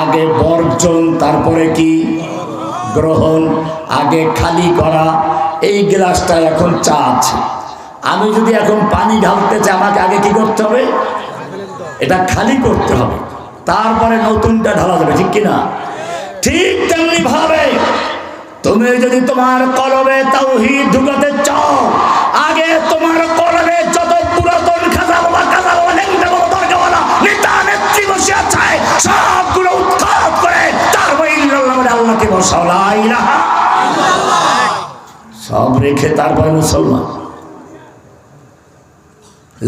আগে বর্জন, তারপরে কি? গ্রহণ। আগে খালি করা। এই গ্লাসটা এখন চা আছে, আমি যদি এখন পানি ঢালতে চাই আমাকে আগে কি করতে হবে? এটা খালি করতে হবে, তারপরে নতুনটা ঢালা যাবে, ঠিক কিনা? ঠিক তেমনি ভাবে তুমি যদি তোমার কলবে তাওহীদ ঢুকাতে চাও, আগে তোমার কলবে যত পুরাতন খাজা বাবা লেংটা বাবা দরগাওয়ালা নেতা নেত্রী বসে আছে সবগুলো উৎখাত করে তারপর ইল্লাল্লাহ বলে আল্লাহকে বসাও, লা ইলাহা ইল্লাল্লাহ সব রেখে তারপর মুসলমান।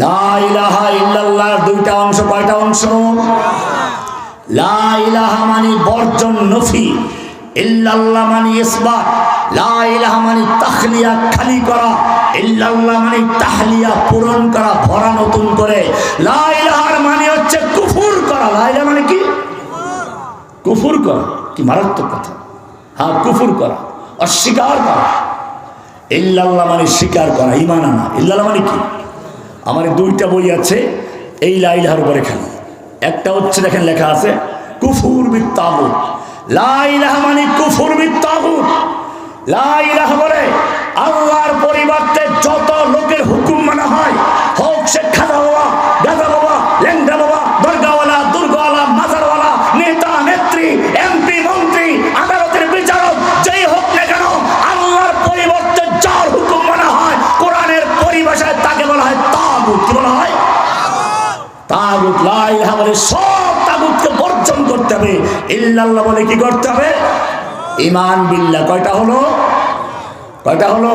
লা ইলাহা ইল্লাল্লাহ দুইটা অংশ। কয়টা অংশ? লা ইলাহা মানে বর্জন, নফি। ইল্লাল্লাহ মানে ইসবাত। লা ইলাহা মানে তাখলিয়া, খালি করা। ইল্লাল্লাহ মানে তাহলিয়া, পূরণ করা, ভরা নতুন করে। লা ইলাহার মানে হচ্ছে কুফর করা। লা ইলাহা মানে কি? কুফর করা। কি মারাত্মক কথা! হ্যাঁ, কুফর করা, অস্বীকার করা। ইল্লাল্লাহ মানে স্বীকার করা, ঈমান আনা। ইল্লাল্লাহ মানে কি? আমার দুইটা বই আছে এই লা ইলাহার উপরে খালি। একটা হচ্ছে দেখেন লেখা আছে কুফুর বিত তাগুত। লা ইলাহা মানে কুফুর বিত তাগুত। লা ইলাহা বলে আল্লাহর পরিবর্তে যত লোকের হুকুম মানা হয়, হোক সে খাজা বাবা, গাজা বাবা, ল্যাংড়া বাবা, দরগাওয়ালা, দুর্গাওয়ালা, মাজারওয়ালা, নেতা নেত্রী, এমপি মন্ত্রী, আদালতের বিচারক, যেই হোক না কেন, আল্লাহর পরিবর্তে যার হুকুম মানা হয় কোরআনের পরিভাষায় তাকে বলা হয় তাগুত। কি বলা হয়? তাগুত। লা ইলাহা বলে সব তাগুতকে বর্জন করতে হবে। ইল্লাল্লাহ বলে কি করতে হবে? ঈমান বিল্লাহ। কয়টা হলো? কয়টা হলো?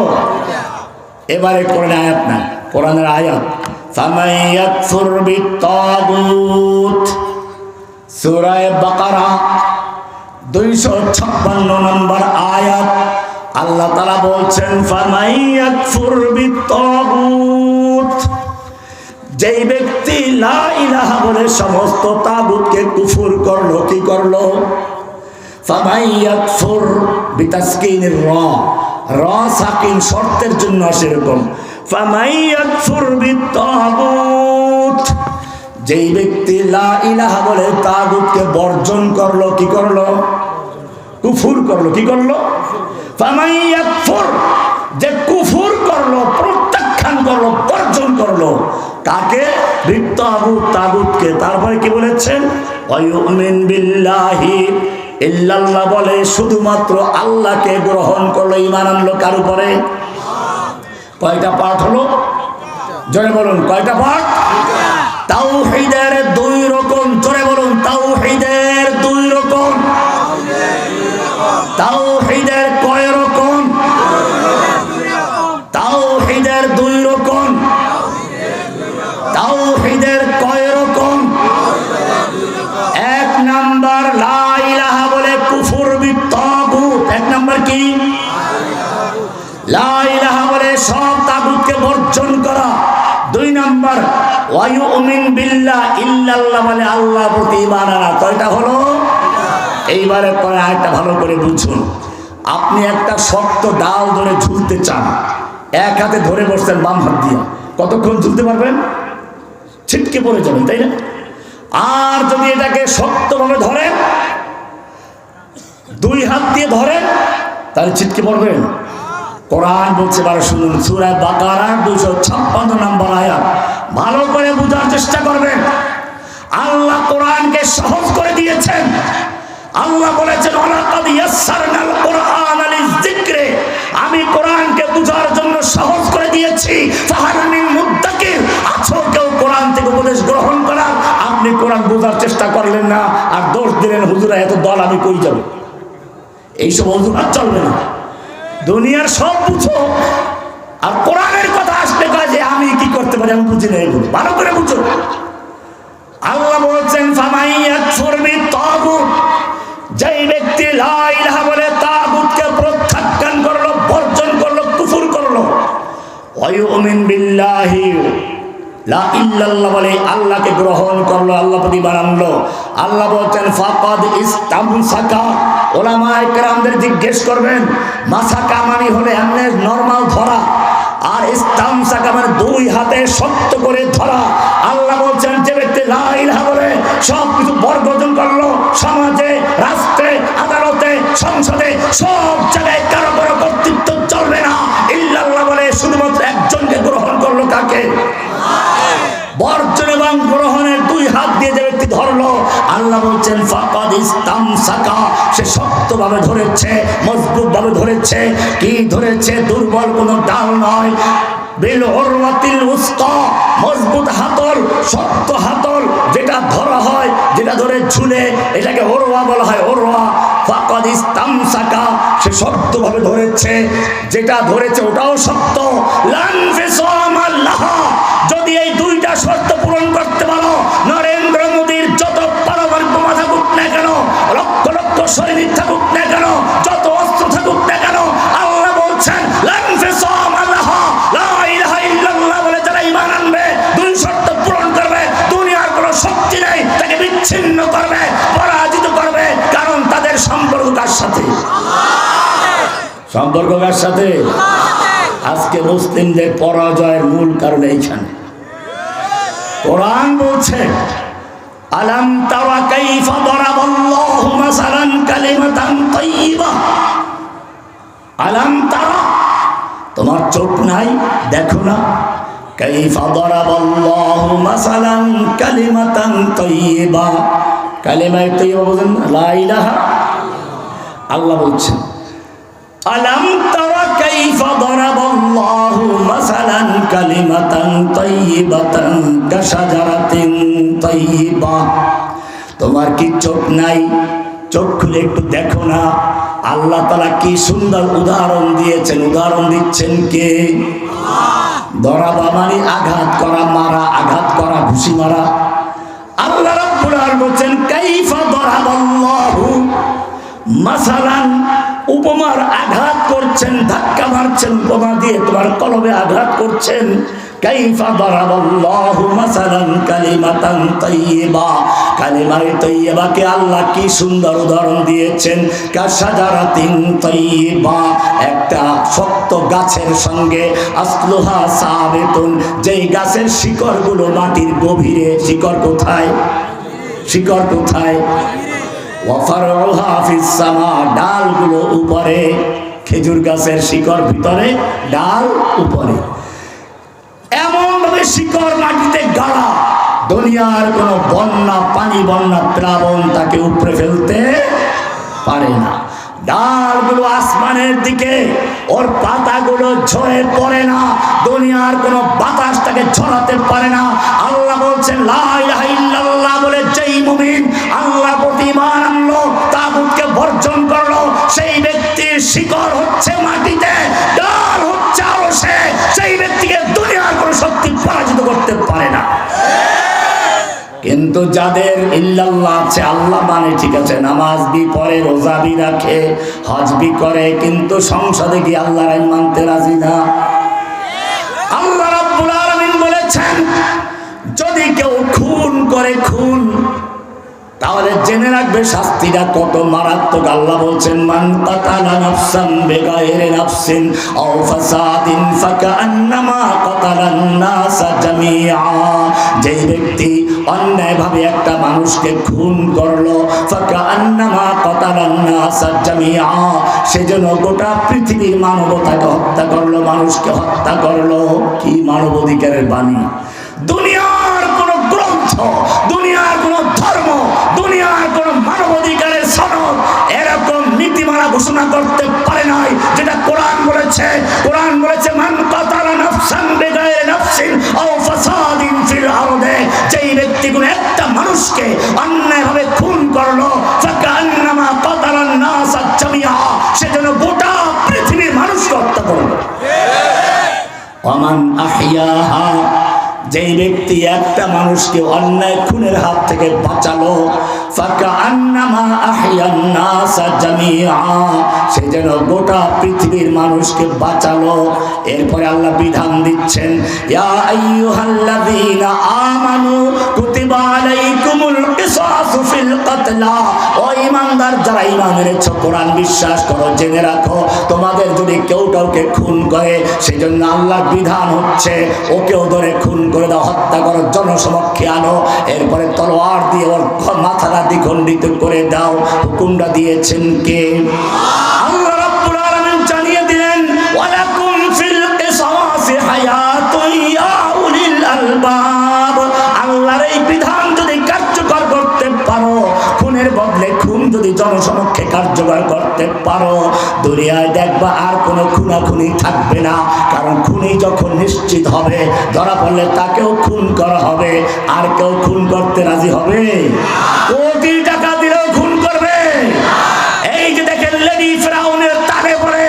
এবারে কোরআন আয়াত না, কোরআনের আয়াত ফামান ইয়াকফুর বিত-তাগুত, সূরা বাকারা 256 নম্বর আয়াত। আল্লাহ তাআলা বলছেন ফামান ইয়াকফুর বিত-তাগুত, যেই ব্যক্তি লা ইলাহা বলে সমস্ত তাগুতকে কুফর করলো, কি করলো? ফামান ইয়াকফুর বিতাসকিনির রা, রা সাকিন শর্তের জন্য সেরকম। ফামান ইয়াকফুর বিত-তাগুত, যেই ব্যক্তি লা ইলাহা বলে তাগুতকে বর্জন করলো, কি করলো? কুফর করলো। কি করলো? ফামান ইয়াকফুর, যে কুফর করলো, প্রত্যাখ্যান করলো, বর্জন করলো, কাকে? বিত-তাগুত, তাগুতকে। তারপরে কি বলেছেন? ওয়ায়ুমিন বিল্লাহি, ইল্লাল্লাহ বলে শুধুমাত্র আল্লাহকে গ্রহণ করলো, ঈমান আনলো। কার উপরে? কয়টা পাঠ হলো? জোরে বলুন, কয়টা পাঠ? তাওহীদের দুই রকম। জোরে বলুন, তাওহীদের দুই রকম। তাওহীদের কয় রকম? তাওহীদের দুই রকম। তাওহীদের কয় রকম? এক নাম্বার লা ইলাহা বলে কুফর বিত-তাগুত। এক নাম্বার কি? লা ইলাহা বলে সব তাগুতকে বর্জন করা। দুই নাম্বার ওয়ায়ুমিন বিল্লাহ, ইল্লাল্লাহ বলে আল্লাহর প্রতি ঈমান আনা। কয়টা হলো? এইবারে পরে আরেকটা ভালো করে বুঝুন। আপনি একটা শক্ত ডাল ধরে ঝুলতে চান, এক হাতে ধরে বসছেন বাম হাত দিয়ে, কতক্ষণ ঝুলতে পারবেন? ছিটকে পড়ে যাবেন, তাই না? আর যদি এটাকে শক্তভাবে ধরেন, দুই হাত দিয়ে ধরেন, তাহলে ছিটকে পড়বেন। কোরআন বলছে, বারে শুনুন, সূরা বাকারা 256 নম্বর আয়াত। ভালো করে বোঝার চেষ্টা করবেন। আল্লাহ কোরআনকে সহজ করে দিয়েছেন। আল্লাহ বলেছেন ওয়ালাকাদ ইয়াসসারনাল কুরআনা লিযিকরি, আমি কোরআনকে বুঝার জন্য সহজ করে দিয়েছি। ফাহাল মিন মুদ্দাকির, আছো কেউ কোরআন থেকে উপদেশ গ্রহণ করার? আপনি কোরআন বোঝার চেষ্টা করলেন না, আর দোষ দিলেন হুজুরা এত দল আমি কই যাব। এইসব অজুহাত চলবে না। দুনিয়ার সব বুঝো, আর কোরআনের কথা আসলে কয় যে আমি কি করতে পারি, আমি বুঝি না। এগুলো ভালো করে বুঝো। আল্লাহ বলছেন ফামান ইয়াকফুর বিত-তাগুত, যেই ব্যক্তি লা ইলাহা বলে তাগুতকে প্রত্যাখ্যান করলো, বর্জন করলো, কুফর করলো, ওয়ায়ুমিন বিল্লাহি, লা ইল্লাল্লাহ বলে আল্লাহকে গ্রহণ করলো, আল্লাহ প্রতি ঈমান আনলো। আল্লাহ বলছেন ফাকাদ ইসতামসাকা। উলামায়ে কেরামদের জিজ্ঞেস করবেন, মাসাকা মানে হলে এমনি নরমাল ধরা, আর ইসতামসাকা মানে দুই হাতে শক্ত করে ধরা। আল্লাহ বলছেন যে ব্যক্তি লা ইলাহা বলে সব কিছু বর্জন করলো, সমাজে, রাষ্ট্রে, আদালতে, সংসদে, সব জায়গায় কারো কোনো কর্তৃত্ব চলবে না। ইল্লাল্লাহ বলে শুধুমাত্র একজনকে গ্রহণ করলো, কাকে? বর্জন এবং গ্রহণের দুই হাত দিয়ে যে ব্যক্তি ধরলো, আল্লাহ বলছেন ফাকাদ ইসতামসাকা, সে শক্তভাবে ধরেছে, মজবুত ভাবে ধরেছে। কি ধরেছে? দুর্বল কোনো ডাল নয়। বিল উরওয়াতিল উসকা, মজবুত হাতল, শক্ত হাতল, যেটা ধরা হয়, যেটা ধরে ঝুলে, এটাকে উরওয়া বলা হয়, উরওয়া। ফাকাদ ইসতামসাকা, সে শক্তভাবে ধরেছে, যেটা ধরেছে ওটাও শক্ত। লান ফিসামাল লাহা, যদি এই দুইটা শর্ত পূরণ করতে পারো, নরেন্দ্র মোদীর যত পারমাণবিক বোমা থাকুক না কেন, লক্ষ লক্ষ সৈনিক থাকুক না কেন, যত অস্ত্র থাকুক না কেন, আল্লাহ বলছেন লান ফিসামাল লাহা, লা ইলাহা ইল্লাল্লাহ বলে যারা ঈমান আনবে, দুই শর্ত পূরণ করবে, দুনিয়ার কোনো শক্তি নেই তাকে বিচ্ছিন্ন করবে, পরাজিত করবে। কারণ তাদের সম্পর্ক কার সাথে? সম্পর্ক কার সাথে? আজকে মুসলিমদের পরাজয়ের মূল কারণ এইখানে। কোরআন বলছে আলাম তারা কাইফা দারাবাল্লাহু মাসালান কালিমাতান তাইয়্যিবা। আলাম তারা, তোমার চোখ নাই, দেখো না? কাইফা দারাবাল্লাহু মাসালান কালিমাতান তাইয়্যিবা। কালিমা তাইয়্যিবা বুঝেন না? লা ইলাহা। আল্লাহ বলছেন আলাম তারা কাইফা দারাবাল্লাহু মাসালান কালিমাতান তাইয়্যিবাতান কাশাজারাতিন তাইয়্যিবা। তোমার কি চোখ নাই? চোখ খুলে একটু দেখো না, আল্লাহ তাআলা কি সুন্দর উদাহরণ দিয়েছেন। উদাহরণ দিচ্ছেন কে? দরাবা মানে আঘাত করা, মারা, আঘাত করা, ঘুষি মারা। আল্লাহ রাব্বুল আলামিন বলেন কাইফা দারাবাল্লাহু মাসালান, উপমার আঘাত করছেন, ধাক্কা মারছেন উপমা দিয়ে, তোমার কলবে আঘাত করছেন। কাইফা দারাবাল্লাহু মাসালান কালিমাতান তাইয়্যিবা, কালিমায়ে তাইয়্যিবাকে আল্লাহ কি সুন্দর উদাহরণ দিয়েছেন। কাশাজারাতিন তাইয়্যিবা, একটা শক্ত গাছের সঙ্গে, আসলুহা সাবিতুন, যেই গাছের শিকড়গুলো মাটির গভীরে। শিকড় কোথায়? শিকড় কোথায়? ওয়াফারউহা ফিস সামা, ডালগুলো উপরে। খেজুর গাছের শিকড় ভিতরে, ডাল উপরে। এমন ভাবে শিকড় মাটিতে গাড়া, দুনিয়ার কোনো বন্যা, পানি, বন্যা, প্লাবন তাকে উপরে ফেলতে পারে না। ডালগুলো আসমানের দিকে, ওর পাতাগুলো ঝরে পড়ে না, দুনিয়ার কোনো বাতাস তাকে ঝরাতে পারে না। আল্লাহ বলছেন লা ইলাহা ইল্লাল্লাহ বলে যেই মুমিন আল্লাহর প্রতি ঈমান আনলো, তাগুতকে বর্জন করলো, সেই ব্যক্তির শিকড় হচ্ছে মাটিতে, ডাল হচ্ছে আরশে। সেই ব্যক্তিকে দুনিয়ার কোনো শক্তি পরাজিত করতে পারে না। কিন্তু যাদের ইল্লাল্লাহ আছে, আল্লাহ মানে, ঠিক আছে, নামাজ বি পড়ে, রোজা বি রাখে, হজ বি করে, কিন্তু সংসদে গিয়ে আল্লাহর আইন মানতে রাজি না। আল্লাহ রাব্বুল আলামিন বলেছেন যদি কেউ খুন করে, খুন, তাহলে জেনে রাখবে শাস্তিটা কত মারাত্মক। আল্লাহ বলছেন মান কাতালা নাফসান বিগাইরি নাফসিন আও ফাসাদিন ফাকান্নামা কাতালান নাসা জামিআ, যেই ব্যক্তি অন্যায়ভাবে একটা মানুষকে খুন করলো, ফাকান্নামা কাতালান নাসা জামিআ, সেজন্য গোটা পৃথিবীর মানবতাকে হত্যা করলো, মানুষকে হত্যা করলো। কি মানবাধিকারের বাণী! দুনিয়ার কোন গ্রন্থ, দুনিয়ার কোন ধর্ম, দুনিয়ার কোন মানবাধিকারের সনদ এরকম নীতিমালা ঘোষণা করতে পারে নাই যেটা কোরআন বলেছে। কোরআন বলেছে মান কাতালা নাফসান বিগাইরি নাফসিন আও ফাসাদিন ফিল আরদি, যেই ব্যক্তি কোন একটা মানুষকে অন্যায়ভাবে খুন করলো, ফাকান্নামা কাতালান নাসা জামিআ, সেজন্য গোটা পৃথিবীর মানুষকে হত্যা করলো। ওয়ামান আহইয়াহা, যেই ব্যক্তি একটা মানুষকে অন্যায় খুনের হাত থেকে বাঁচালো, ফাকান্নামা আহইয়ান নাসা জামিআ, সে যেন গোটা পৃথিবীর মানুষকে বাঁচালো। এরপরে আল্লাহ বিধান দিচ্ছেন ইয়া আইয়ুহাল্লাযীনা আমানু কুতিবা আলাইকুমুল কিসাসু ফিল কাতলা, ও ঈমানদার যারা ঈমান এনেছো, কোরআন বিশ্বাস করো, জেনে রাখো তোমাদের যদি কেউ কাউকে খুন করে, সেজন্য আল্লাহর বিধান হচ্ছে ওকেও ধরে খুন করে দাও, হত্যা করো, জনসমক্ষে আনো, এরপরে তলোয়ার দিয়ে ওর মাথাটা দ্বিখণ্ডিত করে দাও। হুকুমটা দিয়েছেন কে? আল্লাহ রাব্বুল আলামিন জানিয়ে দিলেন ওয়ালাকুম ফিল কিসাসি হায়াতুন ইয়া উলিল আলবাব, আল্লাহর এই বিধান যদি কার্যকর করতে পারো, খুনের বদলে খুন যদি জনসমক্ষে কার্যকর করতে পারো, দুনিয়ায় দেখবা আর কোনো খুনাখুনি থাকবে না। কারণ খুনি যখন নিশ্চিত হবে, ধরা পড়লে তাকেও খুন করা হবে, আর কেউ খুন করতে রাজি হবে? কোটি টাকা দিলেও খুন করবে। এই যে দেখেন লেডি ফেরাউনের তালে পড়ে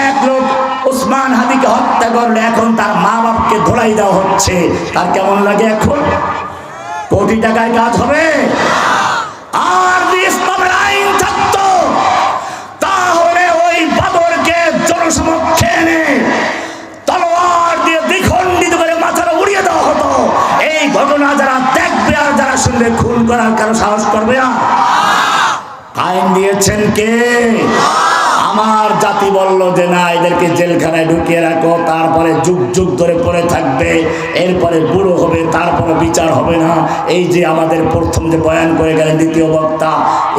এক লোক ওসমান হাদিকে হত্যা করলো, এখন তার মা বাপকে ধোলাই দেওয়া হচ্ছে, তার কেমন লাগে এখন? কোটি টাকায় কাজ হবে? আর ইসলামের আইন থাকতো, তাহলে ওই বাবরকে জনসমক্ষে এনে তলোয়ার দিয়ে দ্বিখণ্ডিত করে মাথাটা উড়িয়ে দেওয়া হতো। এই ঘটনা যারা দেখবে আর যারা শুনবে, খুন করার কারো সাহস করবে না। আইন দিয়েছেন কে? আমার জাতি বলল যে না, এদেরকে জেলখানায় ঢুকিয়ে রাখো, তারপরে যুগ যুগ ধরে পড়ে থাকবে, এরপরে বুড়ো হবে, তারপরে বিচার হবে না। এই যে আমাদের প্রথম যে বয়ান করে গেলেন দ্বিতীয় বক্তা,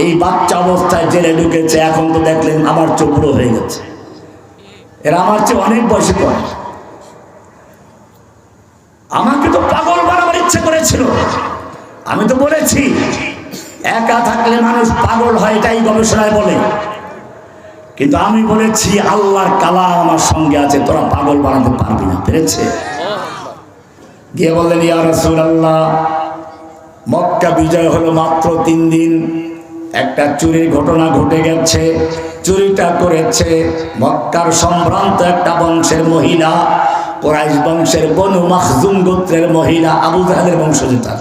এই বাচ্চা অবস্থায় জেলে ঢুকেছে, এখন তো দেখলেন আমার চেয়ে বুড়ো হয়ে গেছে। এরা আমার চেয়ে অনেক বয়সে পড়ে। আমাকে তো পাগল বানাবার ইচ্ছে করেছিল। আমি তো বলেছি একা থাকলে মানুষ পাগল হয়, এটাই গবেষণায় বলে। কিন্তু আমি বলেছি আল্লাহর কালাম আমার সঙ্গে আছে, তোরা পাগল বানাতে পারবি না। পেরেছে? গিয়ে বললেন ইয়া রাসূলুল্লাহ, মক্কা বিজয় হলো মাত্র 3 দিন, একটা চুরির ঘটনা ঘটে গেছে। চুরিটা করেছে মক্কার সম্ভ্রান্ত একটা বংশের মহিলা, কুরাইশ বংশের বনু মাখজুম গোত্রের মহিলা, আবু জাহলের বংশজাত।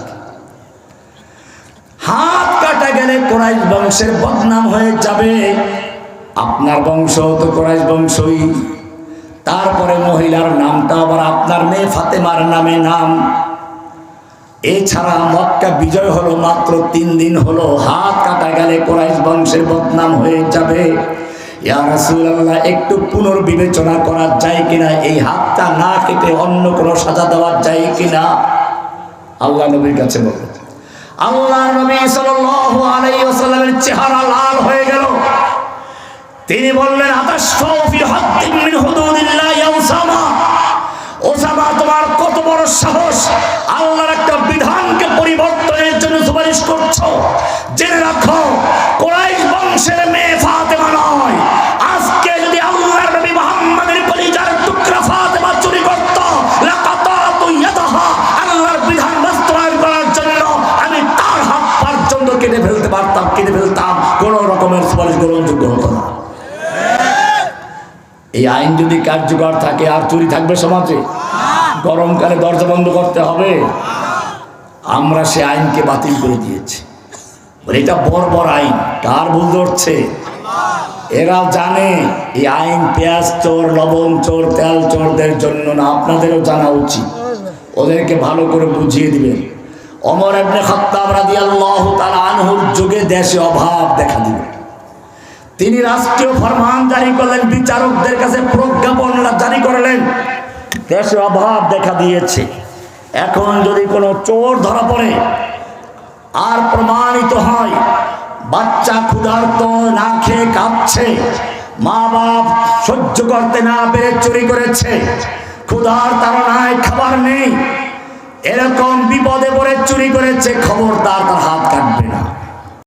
হাত কাটা গেলে কুরাইশ বংশের বদনাম হয়ে যাবে। আপনার বংশ তো কুরাইশ বংশই। তারপরে মহিলার নামটা আবার আপনার মেয়ে ফাতেমার নামে নাম। এছাড়া মক্কা বিজয় হলো মাত্র 3 দিন হলো, হাত কাটা গেলে কুরাইশ বংশের বদনাম হয়ে যাবে। ইয়া রাসূলুল্লাহ, একটু পুনর্বিবেচনা করা যায় কিনা, এই হাতটা না কেটে অন্য কোনো সাজা দেওয়া যায় কিনা? আল্লাহ নবীর কাছে বললেন। আল্লাহ নবী সাল্লাল্লাহু আলাইহি ওয়াসাল্লামের চেহারা লাল হয়ে গেল। তিনি বললেন আতাশফাউ ফি হাদ্দিন মিন হুদুদিল্লাহ ইয়া উসামা, ওসামা তোমার কত বড় সাহস, আল্লাহর একটা বিধানকে পরিবর্তনের জন্য সুপারিশ করছো। জেনে রাখো কুরাইশ বংশের মেয়ে ফাতেমা নয়, আজকে যদি আল্লাহর নবী মুহাম্মদের কলিজার টুকরা ফাতেমা চুরি করত, লাকাতাতু ইয়াদাহা, আল্লাহর বিধান বাস্তবায়ন করার জন্য আমি তার হাত পর্যন্ত কেটে ফেলতাম, কোন রকমের সুপারিশ গ্রহণযোগ্য হতো না। এই আইন যদি কার্যকর থাকে আর চুরি থাকবে সমাজে? গরমকালে দরজা বন্ধ করতে হবে। আমরা সে আইনকে বাতিল করে দিয়েছি। এটা বর্বর আইন। কার ভুল ধরছে? এরা জানে এই আইন পেঁয়াজ চোর, লবণ চোর, তেল চোরদের জন্য না, আপনাদেরও জানা উচিত। ওদেরকে ভালো করে বুঝিয়ে দিবেন। ওমর ইবনে খাত্তাব রাদিয়াল্লাহু তাআলা আনহুর যুগে দেশে অভাব দেখা দিল। তিনি রাষ্ট্রীয় ফরমান জারি করলেন, বিচারকদের কাছে প্রজ্ঞাপন জারি করলেন, দেশে অভাব দেখা দিয়েছে। এখন যদি কোনো চোর ধরা পড়ে আর প্রমাণিত হয় বাচ্চা ক্ষুধার্ত, না খেয়ে কাঁপছে, মা বাপ সহ্য করতে না পেরে চুরি করেছে, ক্ষুধার তাড়নায় খাবার নেই, এরকম বিপদে পড়ে চুরি করেছে, খবরদার তার হাত কাটবে না।